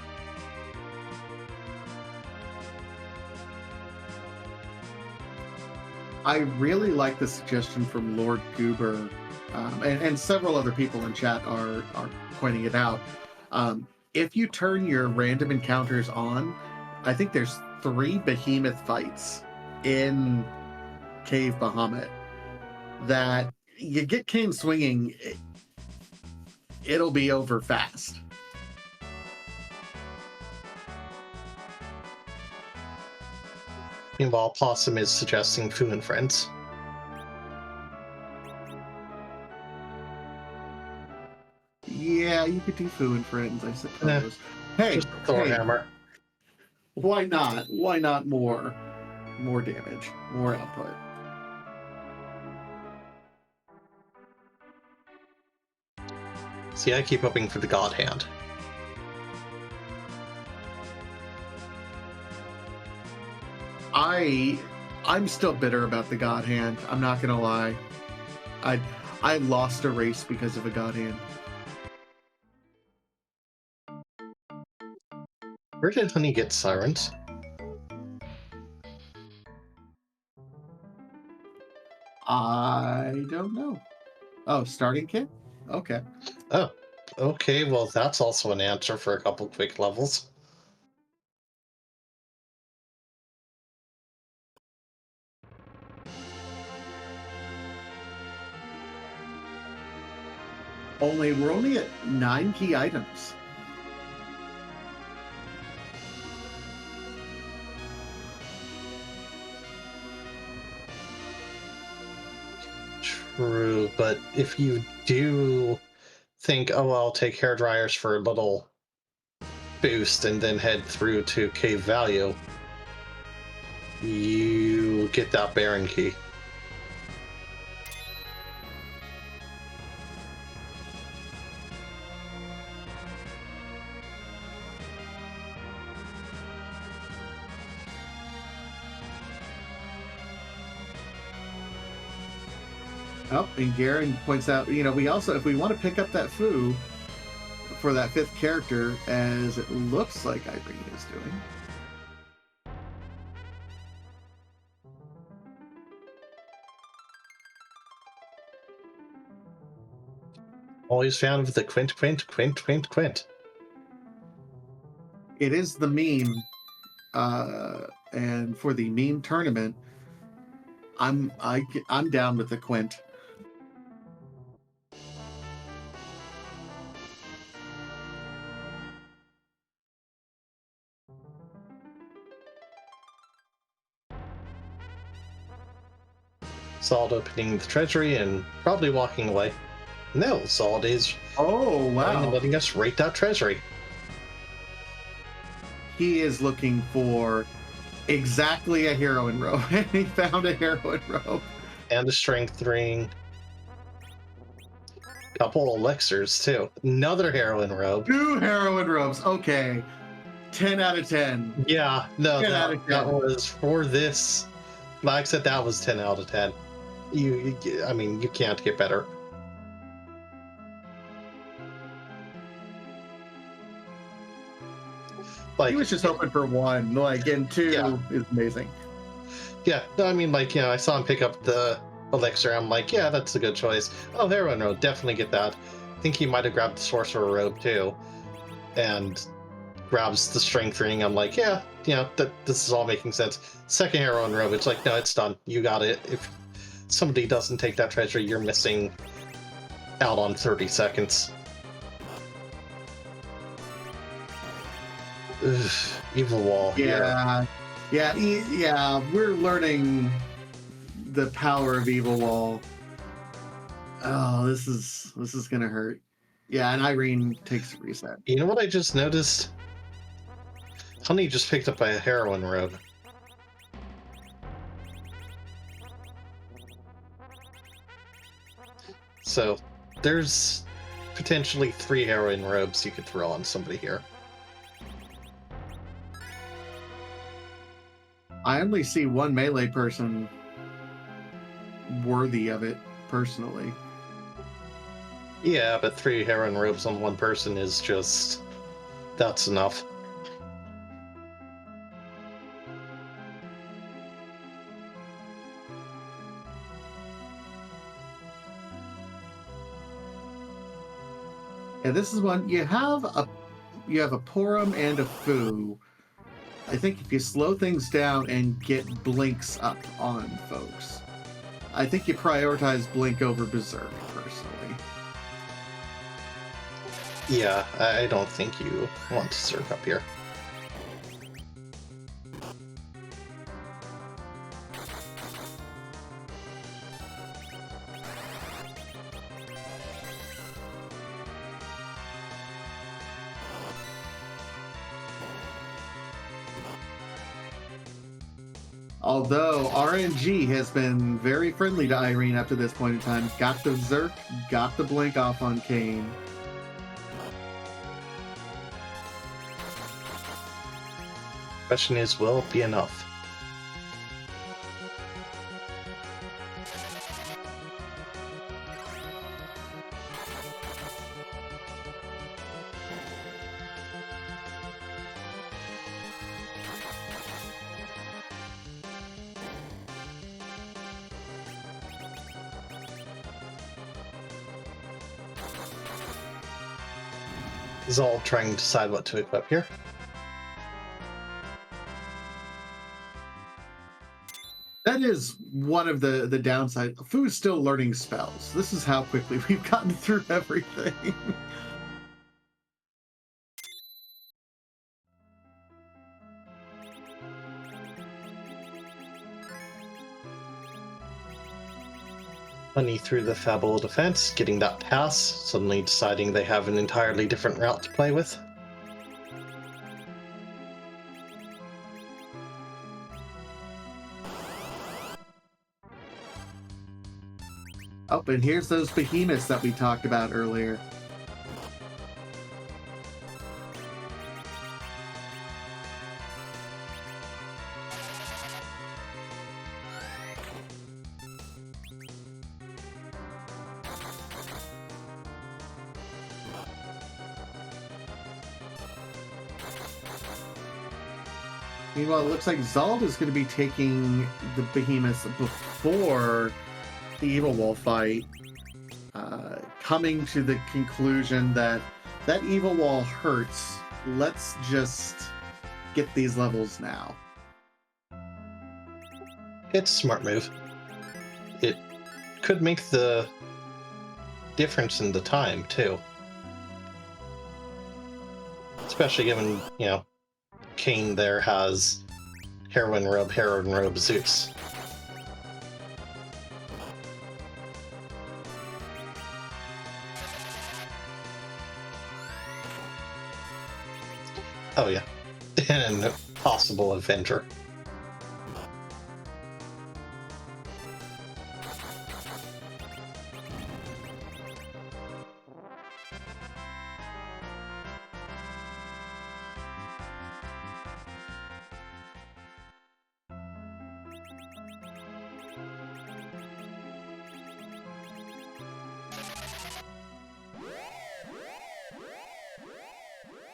I really like the suggestion from Lord Goober, and several other people in chat are pointing it out. If you turn your random encounters on, I think there's 3 behemoth fights in Cave Bahamut that you get Kane swinging, it'll be over fast. Meanwhile, Possum is suggesting Fu and Friends. Yeah, you could do Fu and Friends, I suppose. Hey, just Thorhammer. Why not? Why not more damage, more output? See, I keep hoping for the God Hand. I'm still bitter about the God Hand. I'm not gonna lie. I lost a race because of a God Hand. Where did Honey get Sirens? I don't know. Oh, starting kit? Okay. Oh, okay. Well, that's also an answer for a couple quick levels. We're only at 9 key items. True, but if you do think, oh, I'll take hair dryers for a little boost and then head through to Cave Value, you get that Baron key. Oh, and Garen points out, we also, if we want to pick up that foo for that fifth character, as it looks like Irene is doing. Always found with the quint. It is the meme, and for the meme tournament, I'm down with the quint. Zald opening the treasury and probably walking away. No, Zald is Oh wow! letting us rate that treasury. He is looking for exactly a heroine robe, and he found a heroine robe and a strength ring. Couple elixirs too. Another heroine robe. 2 heroine robes. Okay, 10 out of 10. Yeah, no, 10 out of 10. that was for this. Like I said, that was 10 out of 10. I mean, you can't get better. He was just hoping for 1, and 2 is amazing. Yeah, no, I mean, I saw him pick up the elixir. I'm like, yeah, that's a good choice. Oh, heroine robe, definitely get that. I think he might have grabbed the sorcerer robe too, and grabs the strength ring. I'm like, yeah, this is all making sense. Second heroine robe, it's like, no, it's done. You got it. If somebody doesn't take that treasure, you're missing out on 30 seconds. Ugh, evil wall. Yeah. We're learning the power of evil wall. Oh, this is gonna hurt. Yeah, and Irene takes a reset. You know what I just noticed? Honey just picked up a heroine robe. So there's potentially 3 heroine robes you could throw on somebody here. I only see 1 melee person worthy of it, personally. Yeah, but 3 heroine robes on 1 person is just... that's enough. Yeah, this is one you have a Porum and a Foo. I think if you slow things down and get blinks up on folks, I think you prioritize blink over berserk personally. Yeah, I don't think you want to Zerk up here. Although RNG has been very friendly to Irene up to this point in time. Got the Zerk, got the blink off on Kane. Question is, will it be enough? Zald trying to decide what to equip here. That is one of the downsides. Foo's still learning spells. This is how quickly we've gotten through everything. Honey through the Fabul defense, getting that pass, suddenly deciding they have an entirely different route to play with. Oh, and here's those behemoths that we talked about earlier. Meanwhile, it looks like Zald is going to be taking the behemoths before the Evil Wall fight, coming to the conclusion that that Evil Wall hurts. Let's just get these levels now. It's a smart move. It could make the difference in the time, too. Especially given, you know, Kane there has Heroin Robe, Zeus. Oh yeah, and a possible Avenger.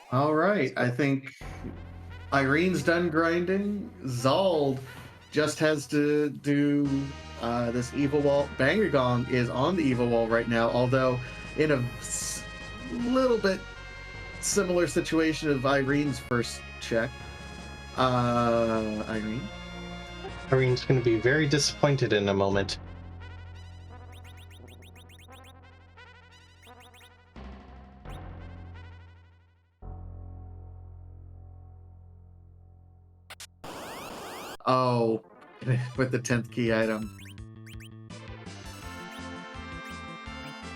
All right, I think Irene's done grinding. Zald just has to do this Evil Wall. Bangagong is on the Evil Wall right now, although in a little bit similar situation of Irene's first check. Irene? Irene's going to be very disappointed in a moment. Oh, with the 10th key item.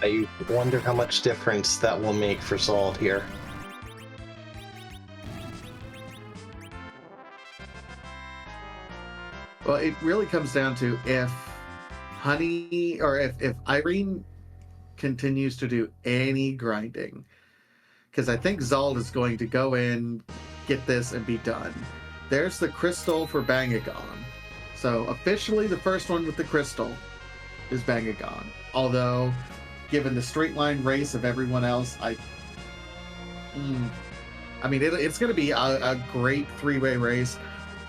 I wonder how much difference that will make for Zald here. Well, it really comes down to if Honey or if Irene continues to do any grinding, because I think Zald is going to go in, get this, and be done. There's the crystal for Bangagon. So officially the first one with the crystal is Bangagon. Although, given the straight line race of everyone else, I mean, it's going to be a great three-way race.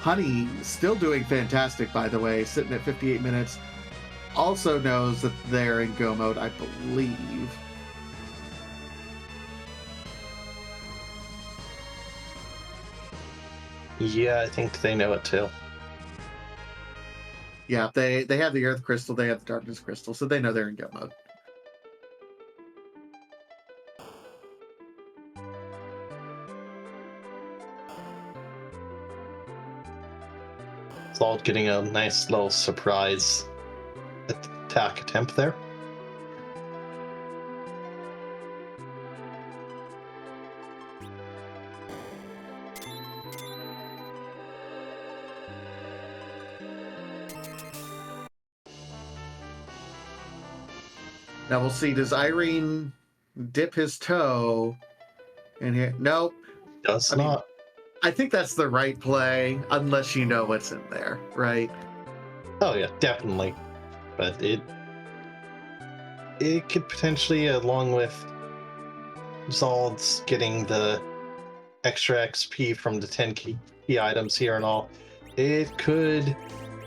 Honey, still doing fantastic, by the way, sitting at 58 minutes. Also knows that they're in go mode, I believe. Yeah, I think they know it too. Yeah, they have the Earth Crystal, they have the Darkness Crystal, so they know they're in go mode. Zald getting a nice little surprise attack attempt there. Now we'll see, does Irene dip his toe in here? Nope. Does not. I think that's the right play, unless you know what's in there, right? Oh yeah, definitely. But it could potentially, along with Zald's getting the extra XP from the 10 key items here and all, it could,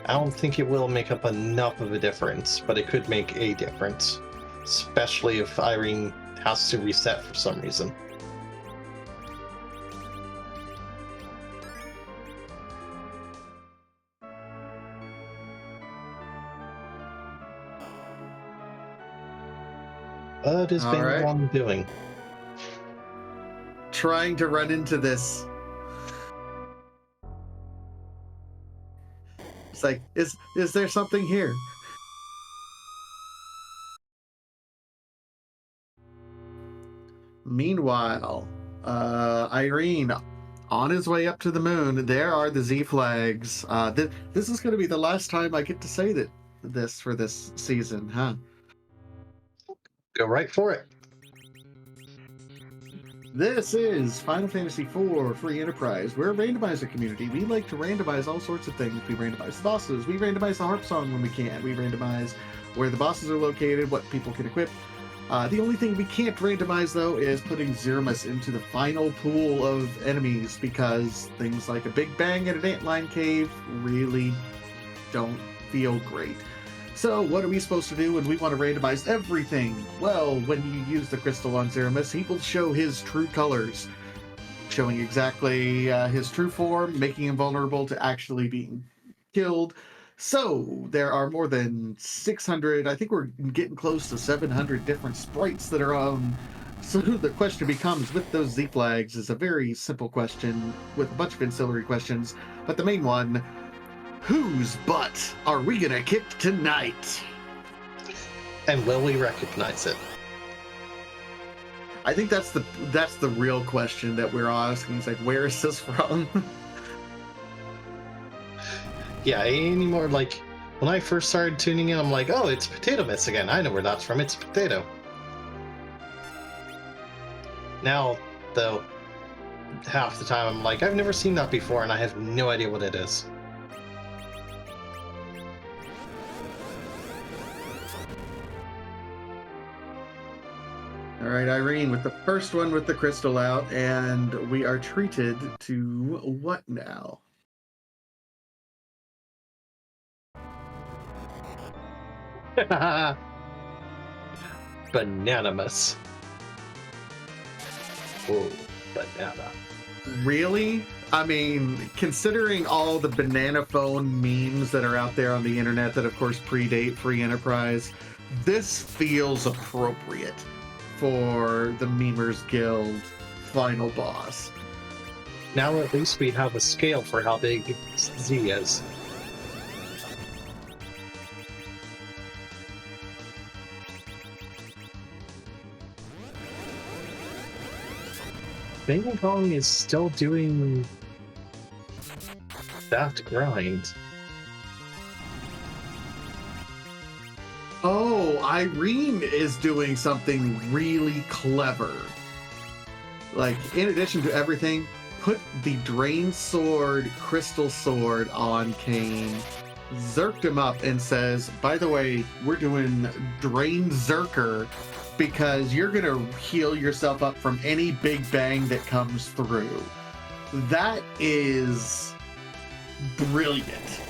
I don't think it will make up enough of a difference, but it could make a difference, especially if Irene has to reset for some reason. What is Bangagong doing? Trying to run into this. It's like, is there something here? Meanwhile, Irene, on his way up to the moon, there are the Z flags. This is going to be the last time I get to say this for this season, huh? Go right for it. This is Final Fantasy IV Free Enterprise. We're a randomizer community. We like to randomize all sorts of things. We randomize the bosses. We randomize the harp song when we can. We randomize where the bosses are located, what people can equip. The only thing we can't randomize, though, is putting Zeramus into the final pool of enemies, because things like a Big Bang and an Antline Cave really don't feel great. So what are we supposed to do when we want to randomize everything? Well, when you use the crystal on Zeramus, he will show his true colors, showing exactly his true form, making him vulnerable to actually being killed. So there are more than 600, I think we're getting close to 700 different sprites that are on. So the question becomes, with those Z flags, is a very simple question with a bunch of ancillary questions, but the main one: whose butt are we gonna kick tonight? And will we recognize it? I think that's the real question that we're all asking. It's like, where is this from? Yeah, anymore, like, when I first started tuning in, I'm like, oh, it's Potato Mist again. I know where that's from. It's potato. Now, though, half the time I'm like, I've never seen that before, and I have no idea what it is. All right, Irene, with the first one with the crystal out, and we are treated to what now? Bananamus. Whoa, banana. Really? I mean, considering all the banana phone memes that are out there on the internet that, of course, predate Free Enterprise, this feels appropriate for the Memers Guild final boss. Now at least we have a scale for how big Z is. Bang Kong is still doing that grind. Oh, Irene is doing something really clever. Like, in addition to everything, put the Drain Sword, Crystal Sword on Kane, zerked him up, and says, by the way, we're doing Drain Zerker, because you're going to heal yourself up from any Big Bang that comes through. That is brilliant.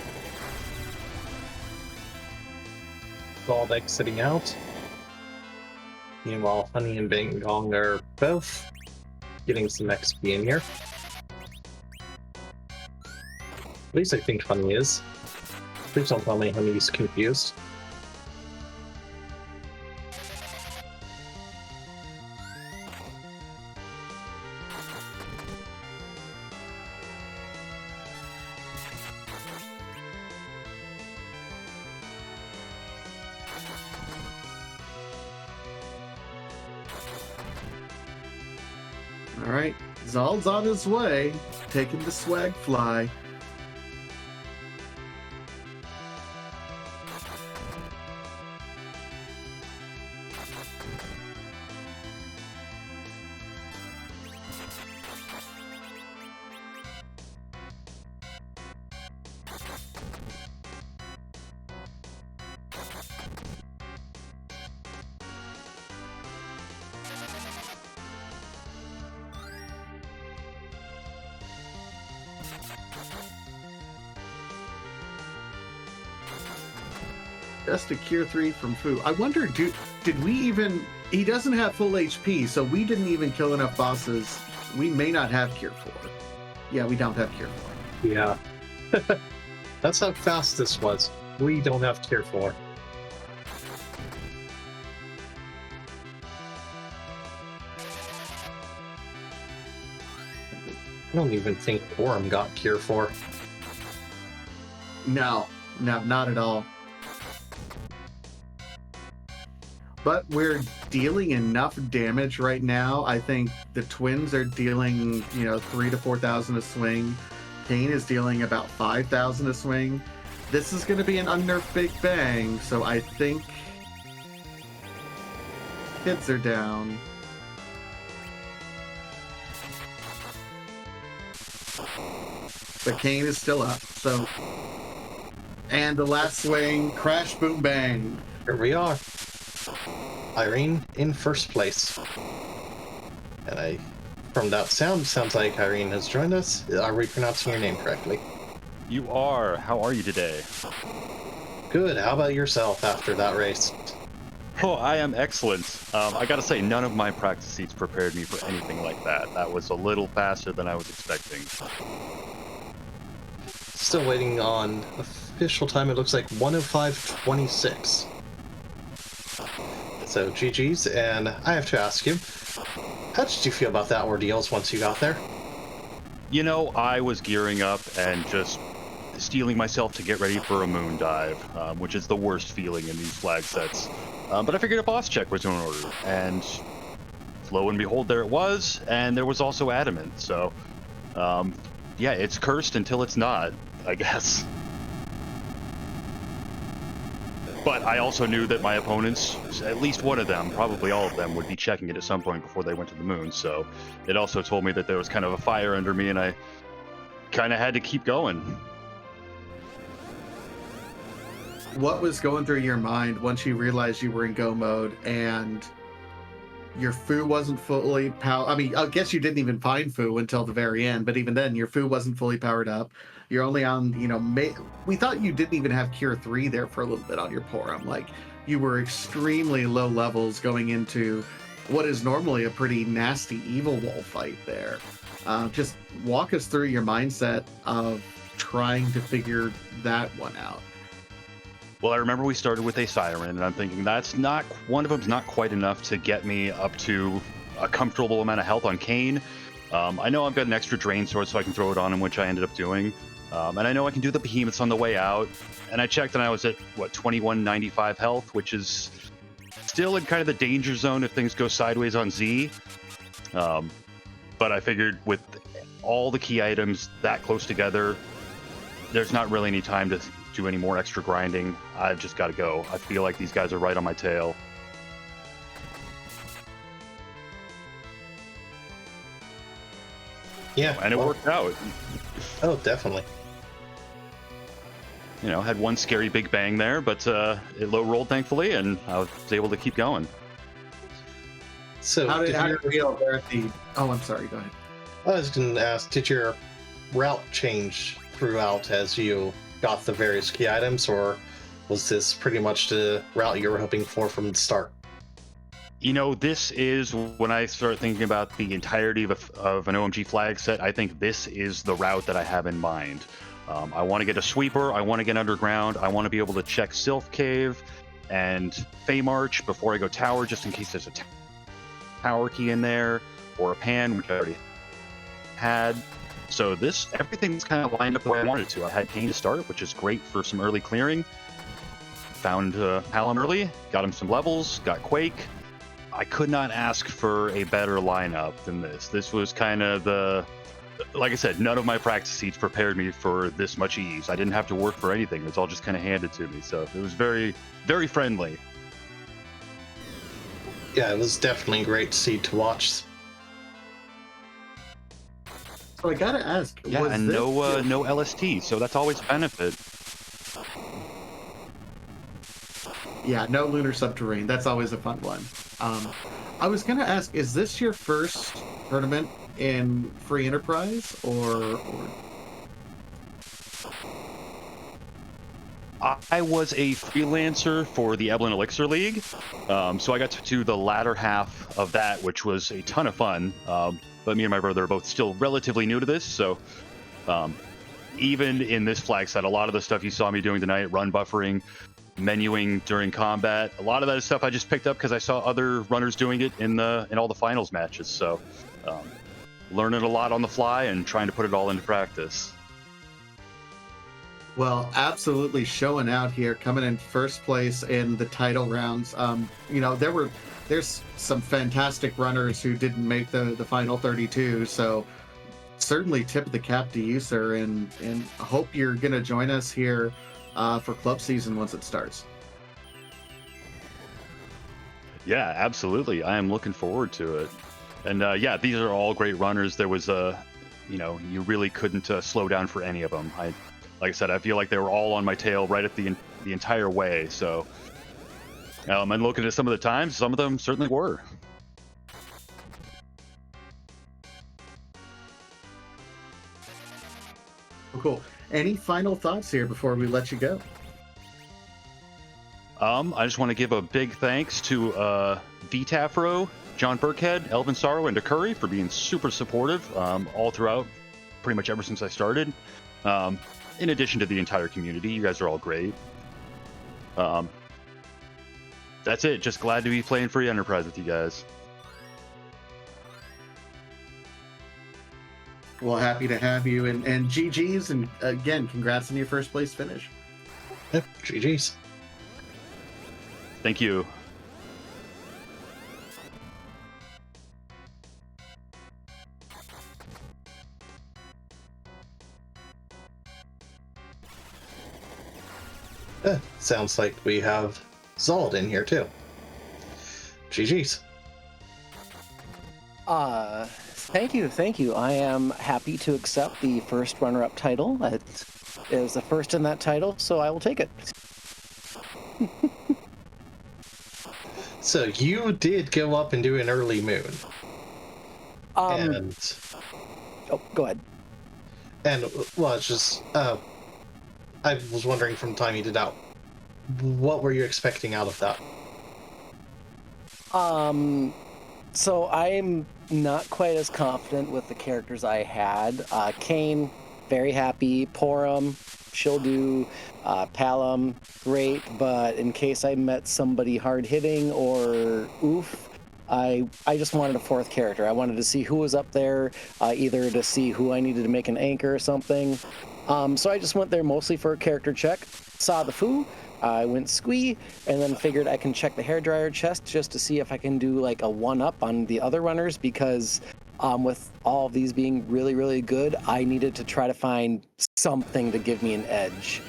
All exiting out. Meanwhile, Honey and Bang Gong are both getting some XP in here. At least I think Honey is. Please don't tell me Honey's confused. All right, Zald's on his way, taking the swag fly. Just a Cure 3 from Fu. I wonder, did we even... He doesn't have full HP, so we didn't even kill enough bosses. We may not have Cure 4. Yeah, we don't have Cure 4. Yeah. That's how fast this was. We don't have Cure 4. I don't even think Quorum got Cure 4. No, not at all. But we're dealing enough damage right now. I think the twins are dealing, 3,000 to 4,000 a swing. Kane is dealing about 5,000 a swing. This is going to be an unnerfed Big Bang, so I think hits are down. But Kane is still up, so... And the last swing, crash, boom, bang. Here we are. Irene in first place. And from that sounds like Irene has joined us. Are we pronouncing your name correctly? You are. How are you today? Good. How about yourself after that race? Oh, I am excellent. I gotta say, none of my practice seats prepared me for anything like that. That was a little faster than I was expecting. Still waiting on official time. It looks like 1:05:26. So GG's, and I have to ask you, how did you feel about that ordeals once you got there? You know, I was gearing up and just steeling myself to get ready for a moon dive, which is the worst feeling in these flag sets. But I figured a boss check was in order, and lo and behold, there it was, and there was also adamant. So, yeah, it's cursed until it's not, I guess. But I also knew that my opponents, at least one of them, probably all of them, would be checking it at some point before they went to the moon. So it also told me that there was kind of a fire under me, and I kind of had to keep going. What was going through your mind once you realized you were in go mode and your foo wasn't fully powered? I mean, I guess you didn't even find foo until the very end, but even then, your foo wasn't fully powered up. You're only on, we thought you didn't even have Cure 3 there for a little bit on your Porum. Like, you were extremely low levels going into what is normally a pretty nasty evil wall fight there. Just walk us through your mindset of trying to figure that one out. Well, I remember we started with a siren, and I'm thinking one of them's not quite enough to get me up to a comfortable amount of health on Kane. I know I've got an extra drain sword, so I can throw it on him, which I ended up doing. And I know I can do the behemoths on the way out. And I checked, and I was at 2195 health, which is still in kind of the danger zone if things go sideways on Z. But I figured with all the key items that close together, there's not really any time to do any more extra grinding. I've just got to go. I feel like these guys are right on my tail. Yeah. And it worked out. Oh, definitely. You know, had one scary big bang there, but it low rolled thankfully, and I was able to keep going. So How did you feel there at the... Oh, I'm sorry, go ahead. I was going to ask, did your route change throughout as you got the various key items, or was this pretty much the route you were hoping for from the start? You know, this is when I start thinking about the entirety of an OMG flag set. I think this is the route that I have in mind. I want to get a sweeper. I want to get underground. I want to be able to check Sylph Cave and Feymarch before I go tower, just in case there's a tower key in there or a pan, which I already had. So everything's kind of lined up the way I wanted to. I had Kane to start, which is great for some early clearing. Found Hallam early, got him some levels, got Quake. I could not ask for a better lineup than this. This was kind of like I said, none of my practice seats prepared me for this much ease. I didn't have to work for anything. It was all just kind of handed to me. So it was very, very friendly. Yeah, it was definitely great to see to watch. So I gotta ask, yeah, and no LST, so that's always a benefit. Yeah, no lunar subterranean. That's always a fun one. I was gonna ask, is this your first tournament in Free Enterprise, or... I was a freelancer for the Evelyn Elixir League, so I got to do the latter half of that, which was a ton of fun. But me and my brother are both still relatively new to this, so even in this flag set, a lot of the stuff you saw me doing tonight, run buffering, menuing during combat, a lot of that stuff I just picked up because I saw other runners doing it in all the finals matches. So learning a lot on the fly and trying to put it all into practice. Well, absolutely showing out here, coming in first place in the Tidal rounds. There's some fantastic runners who didn't make the final 32, so certainly tip the cap to you, sir, and I hope you're going to join us here for club season once it starts. Yeah, absolutely. I am looking forward to it. And yeah, these are all great runners. There was you really couldn't slow down for any of them. Like I said, I feel like they were all on my tail right at the entire way. So And looking at some of the times, some of them certainly were. Cool. Any final thoughts here before we let you go? I just want to give a big thanks to VTafro, John Burkhead, Elvin Sorrow, and Curry for being super supportive all throughout, pretty much ever since I started. In addition to the entire community, you guys are all great. That's it. Just glad to be playing Free Enterprise with you guys. Well, happy to have you, and GG's, and again, congrats on your first place finish. Yep, GG's. Thank you. Sounds like we have Zold in here too. GG's. Thank you. I am happy to accept the first runner-up title. It is the first in that title, so I will take it. So you did go up and do an early moon. And oh, go ahead. And well, it's just I was wondering from the time you did out, what were you expecting out of that? So I'm not quite as confident with the characters I had. Kane, very happy. Porum, she'll do. Palom, great. But in case I met somebody hard-hitting or oof, I just wanted a fourth character. I wanted to see who was up there, either to see who I needed to make an anchor or something. So I just went there mostly for a character check. Saw the foo. I went squee, and then figured I can check the hairdryer chest just to see if I can do like a one-up on the other runners, because with all of these being really, really good, I needed to try to find something to give me an edge.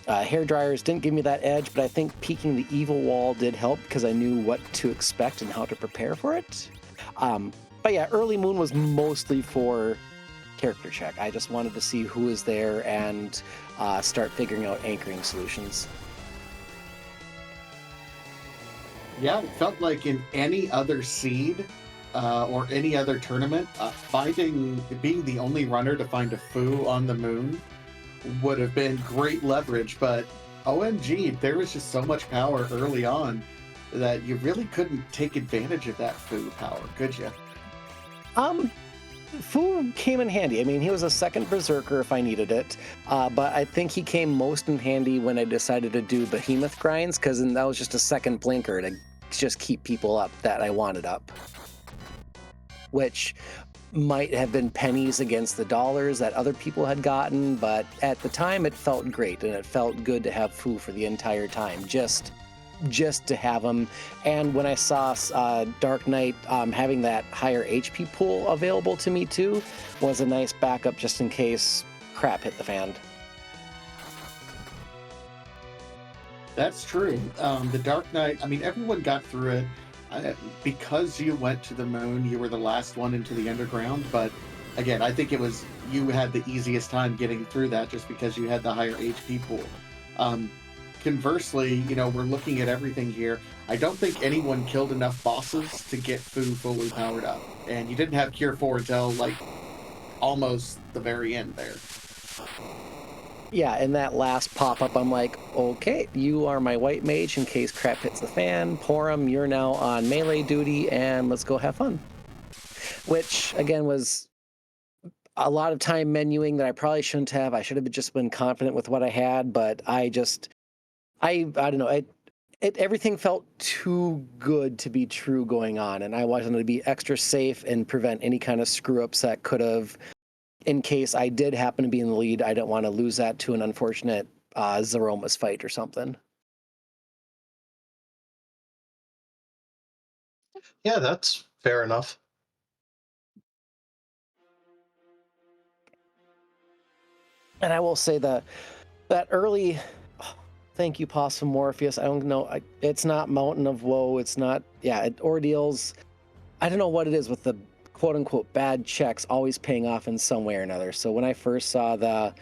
Hairdryers didn't give me that edge, but I think peeking the evil wall did help because I knew what to expect and how to prepare for it. But yeah, early moon was mostly for character check. I just wanted to see who is there and start figuring out anchoring solutions. Yeah, it felt like in any other seed or any other tournament, being the only runner to find a foo on the moon would have been great leverage, but OMG, there was just so much power early on that you really couldn't take advantage of that foo power, could you? Foo came in handy. I mean, he was a second berserker if I needed it, but I think he came most in handy when I decided to do behemoth grinds, because that was just a second blinker to just keep people up that I wanted up, which might have been pennies against the dollars that other people had gotten, but at the time it felt great, and it felt good to have Foo for the entire time, just to have him. And when I saw Dark Knight having that higher HP pool available to me too, was a nice backup just in case crap hit the fan. That's true. The Dark Knight, I mean, everyone got through it. Because you went to the moon, you were the last one into the underground, but again, I think you had the easiest time getting through that just because you had the higher HP pool. Conversely, we're looking at everything here. I don't think anyone killed enough bosses to get Foo fully powered up, and you didn't have Cure 4 until like almost the very end there. Yeah, in that last pop-up, I'm like, okay, you are my white mage in case crap hits the fan. Porum, you're now on melee duty, and let's go have fun. Which, again, was a lot of time menuing that I probably shouldn't have. I should have just been confident with what I had, but I don't know. Everything felt too good to be true going on, and I wanted to be extra safe and prevent any kind of screw-ups that could have, in case I did happen to be in the lead, I don't want to lose that to an unfortunate Zeromas fight or something. Yeah, that's fair enough. And I will say that early, thank you, Possum Morpheus. I don't know. It's not Mountain of Woe. It's not, ordeals. I don't know what it is with the quote unquote bad checks always paying off in some way or another. So when I first saw the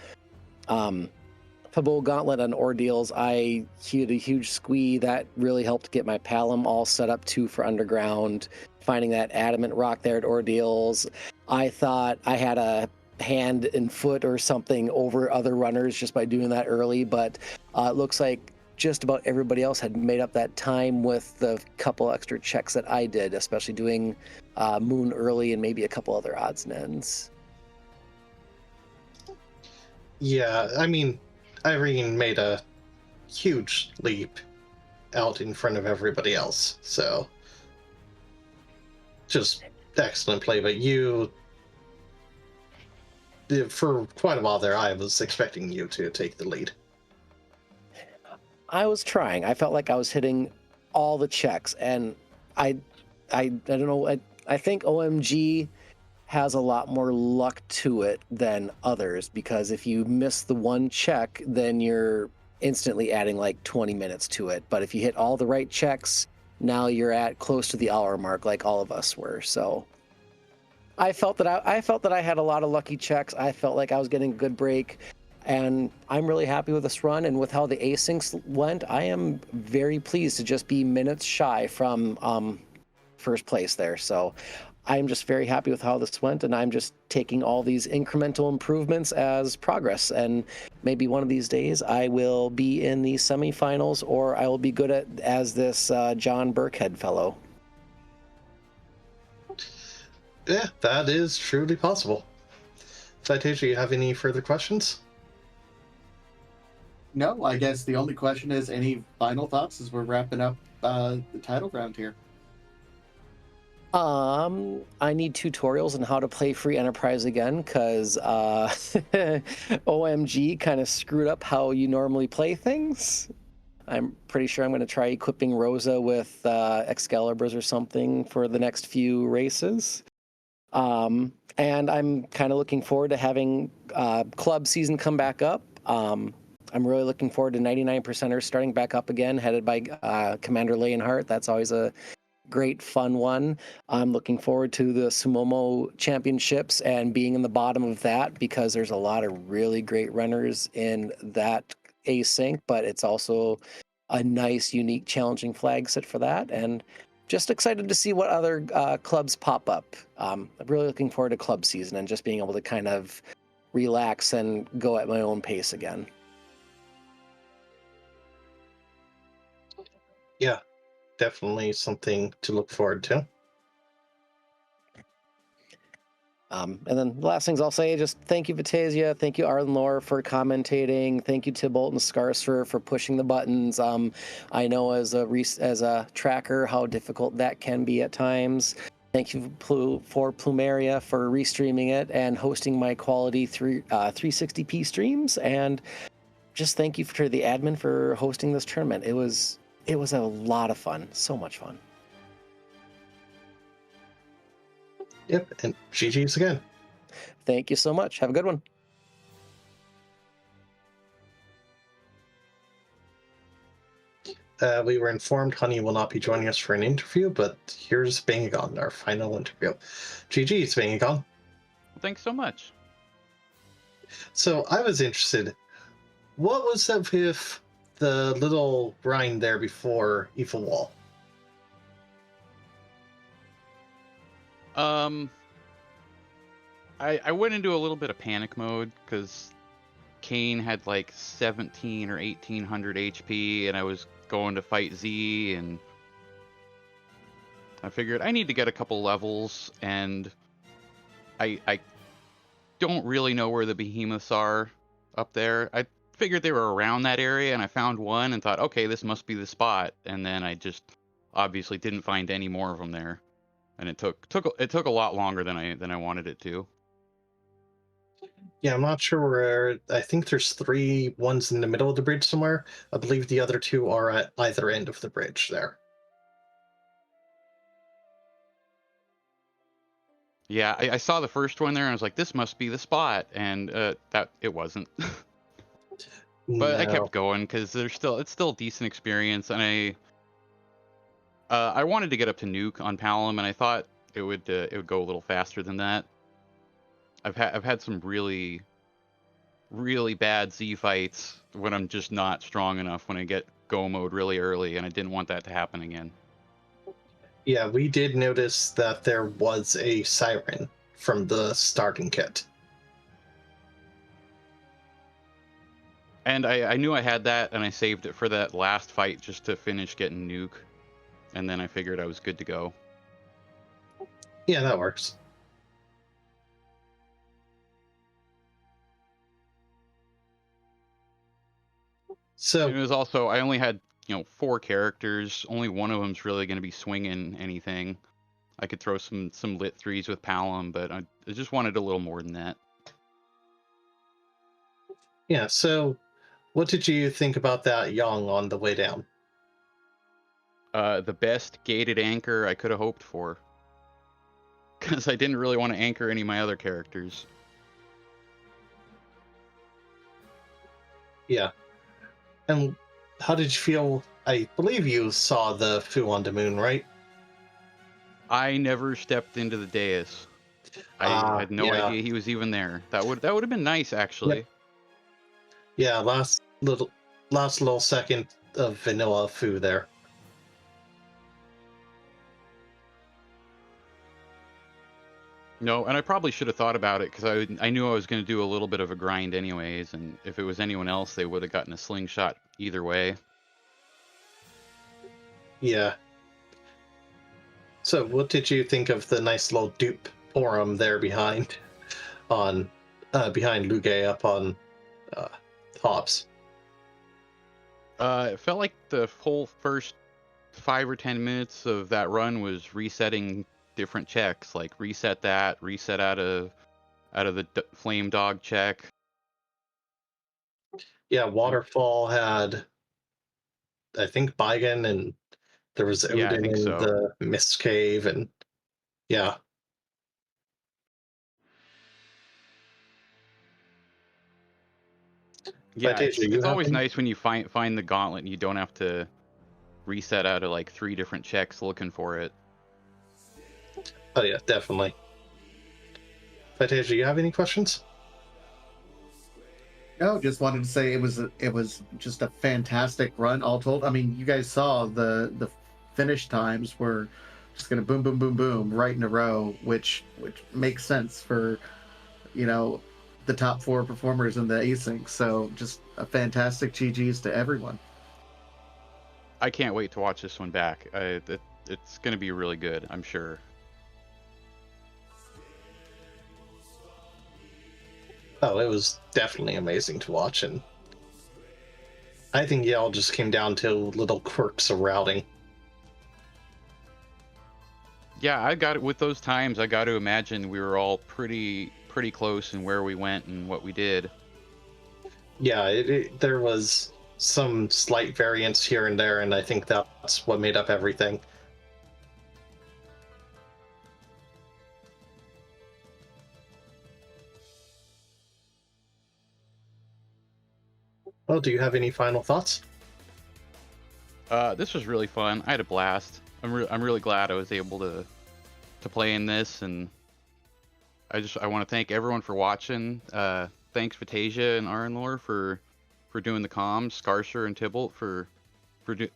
Pabo Gauntlet on Ordeals, I hit a huge squee. That really helped get my Palom all set up too for Underground. Finding that Adamant Rock there at Ordeals. I thought I had a hand and foot or something over other runners just by doing that early, but it looks like just about everybody else had made up that time with the couple extra checks that I did, especially doing Moon early and maybe a couple other odds and ends. Yeah, I mean, Irene made a huge leap out in front of everybody else, so just excellent play. But you, for quite a while there, I was expecting you to take the lead. I was trying. I felt like I was hitting all the checks, and I don't know. I think OMG has a lot more luck to it than others, because if you miss the one check, then you're instantly adding like 20 minutes to it. But if you hit all the right checks, now you're at close to the hour mark, like all of us were. So I felt that I had a lot of lucky checks. I felt like I was getting a good break, and I'm really happy with this run and with how the asyncs went. I am very pleased to just be minutes shy from first place there. So I'm just very happy with how this went, and I'm just taking all these incremental improvements as progress. And maybe one of these days I will be in the semifinals, or I will be good at as this John Burkhead fellow. Yeah, that is truly possible. Citasia, you have any further questions? No, I guess the only question is any final thoughts as we're wrapping up the title round here. I need tutorials on how to play free enterprise again, because OMG kind of screwed up how you normally play things. I'm pretty sure I'm going to try equipping Rosa with Excaliburs or something for the next few races. And I'm kind of looking forward to having club season come back up. I'm really looking forward to 99%ers starting back up again, headed by Commander Leonhardt. That's always a great fun one. I'm looking forward to the Sumomo Championships and being in the bottom of that, because there's a lot of really great runners in that async, but it's also a nice, unique, challenging flag set for that. And just excited to see what other clubs pop up. I'm really looking forward to club season and just being able to kind of relax and go at my own pace again. Yeah, definitely something to look forward to. And then the last things I'll say, just thank you, Vitasia. Thank you, Arlen Lore, for commentating. Thank you, Tybalt and Scarsfer, for pushing the buttons. I know as a tracker how difficult that can be at times. Thank you for Plumeria for restreaming it and hosting my quality 360p streams. And just thank you to the admin for hosting this tournament. It was a lot of fun. So much fun. Yep, and GG's again. Thank you so much. Have a good one. We were informed Honey will not be joining us for an interview, but here's Bangagon, our final interview. GG's, Bangagon. Thanks so much. So I was interested, what was up with the little grind there before Evil Wall? I went into a little bit of panic mode because Kane had like 17 or 1800 HP, and I was going to fight Z, and I figured I need to get a couple levels, and I don't really know where the behemoths are up there. I figured they were around that area, and I found one and thought, okay, this must be the spot, and then I just obviously didn't find any more of them there, and it took a lot longer than I wanted it to. Yeah, I'm not sure where. I think there's 3 ones in the middle of the bridge somewhere. I believe the other 2 are at either end of the bridge there. Yeah, I saw the first one there, and I was like, this must be the spot, and that it wasn't. But I kept going because it's still a decent experience, and I wanted to get up to Nuke on Palom, and I thought it would go a little faster than that. I've had some really really bad Z fights when I'm just not strong enough when I get go mode really early, and I didn't want that to happen again. Yeah, we did notice that there was a siren from the starting kit. And I knew I had that, and I saved it for that last fight just to finish getting nuke, and then I figured I was good to go. Yeah, that works. So, And it was also, I only had, 4 characters. Only one of them's really going to be swinging anything. I could throw some lit 3s with Palom, but I just wanted a little more than that. yeah, so what did you think about that Yang on the way down? The best gated anchor I could have hoped for. Because I didn't really want to anchor any of my other characters. Yeah. And how did you feel? I believe you saw the Fu on the moon, right? I never stepped into the dais. I had no Yeah. idea he was even there. That would have been nice, actually. Yep. Yeah, last little second of vanilla Fu there. No, and I probably should have thought about it because I knew I was going to do a little bit of a grind anyways, and if it was anyone else, they would have gotten a slingshot either way. Yeah. So, what did you think of the nice little dupe forum there behind Luge up on Hobbs? It felt like the whole first 5 or 10 minutes of that run was resetting different checks, like reset out of the flame dog check. Yeah, Waterfall had, I think, Baigen, and there was Yeah, I Odin think in so. the Mist Cave, and yeah. Yeah, Fantasia, you it's have always any? nice when you find the gauntlet and you don't have to reset out of like 3 different checks looking for it. Oh yeah, definitely. Fantasia, you have any questions? No, just wanted to say it was just a fantastic run all told. I mean, you guys saw the finish times were just gonna boom boom boom boom right in a row, which makes sense for, you know, the top 4 performers in the async. So just a fantastic GGs to everyone. I can't wait to watch this one back. It's going to be really good, I'm sure. Oh, it was definitely amazing to watch, and I think it all just came down to little quirks of routing. Yeah, I got it with those times. I got to imagine we were all pretty close in where we went and what we did. Yeah, there was some slight variance here and there, and I think that's what made up everything. Well, do you have any final thoughts? This was really fun. I had a blast. I'm really glad I was able to play in this, and I want to thank everyone for watching. Thanks Vatasia and Arnlor for doing the comms, Scarcer and Tybalt for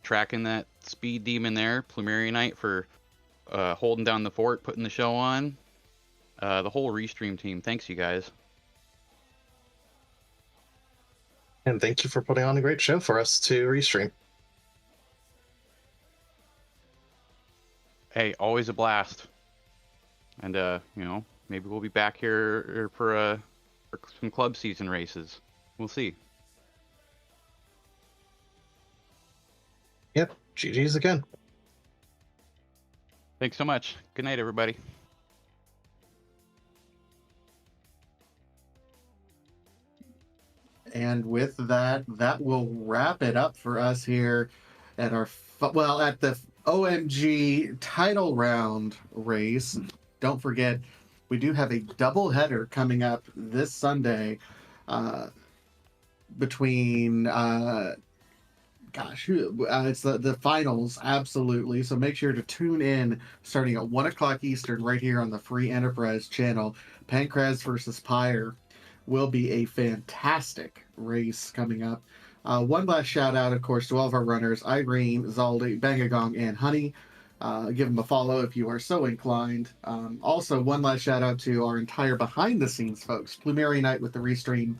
tracking that speed demon there, Plumeria Knight for holding down the fort, putting the show on. The whole Restream team, thanks you guys. And thank you for putting on a great show for us to restream. Hey, always a blast. And maybe we'll be back here for some club season races. We'll see. Yep, GG's again. Thanks so much. Good night, everybody. And with that, that will wrap it up for us here at our at the OMG title round race. Don't forget, we do have a double header coming up this Sunday between it's the finals, absolutely. So make sure to tune in starting at 1 o'clock Eastern right here on the Free Enterprise channel. Pancraz versus Pyre. will be a fantastic race coming up. One last shout out, of course, to all of our runners, Irene, Zaldi, Bangagong, and Honey. Give them a follow if you are so inclined. Also, one last shout out to our entire behind the scenes folks, Plumeri Knight with the restream,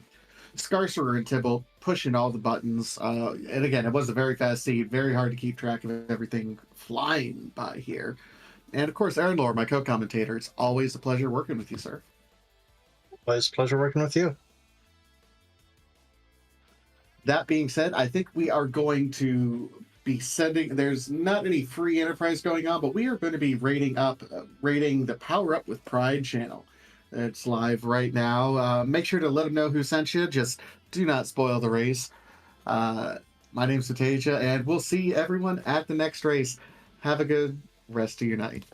Scarcerer and Tibble pushing all the buttons. And again, it was a very fast seed, very hard to keep track of everything flying by here. And of course, Aaron Lore, my co-commentator. It's always a pleasure working with you, sir. Always a pleasure working with you. That being said, I think we are going to be sending. There's not any free enterprise going on, but we are going to be rating the Power Up with Pride channel. It's live right now. Make sure to let them know who sent you. Just do not spoil the race. My name's Satasia, and we'll see everyone at the next race. Have a good rest of your night.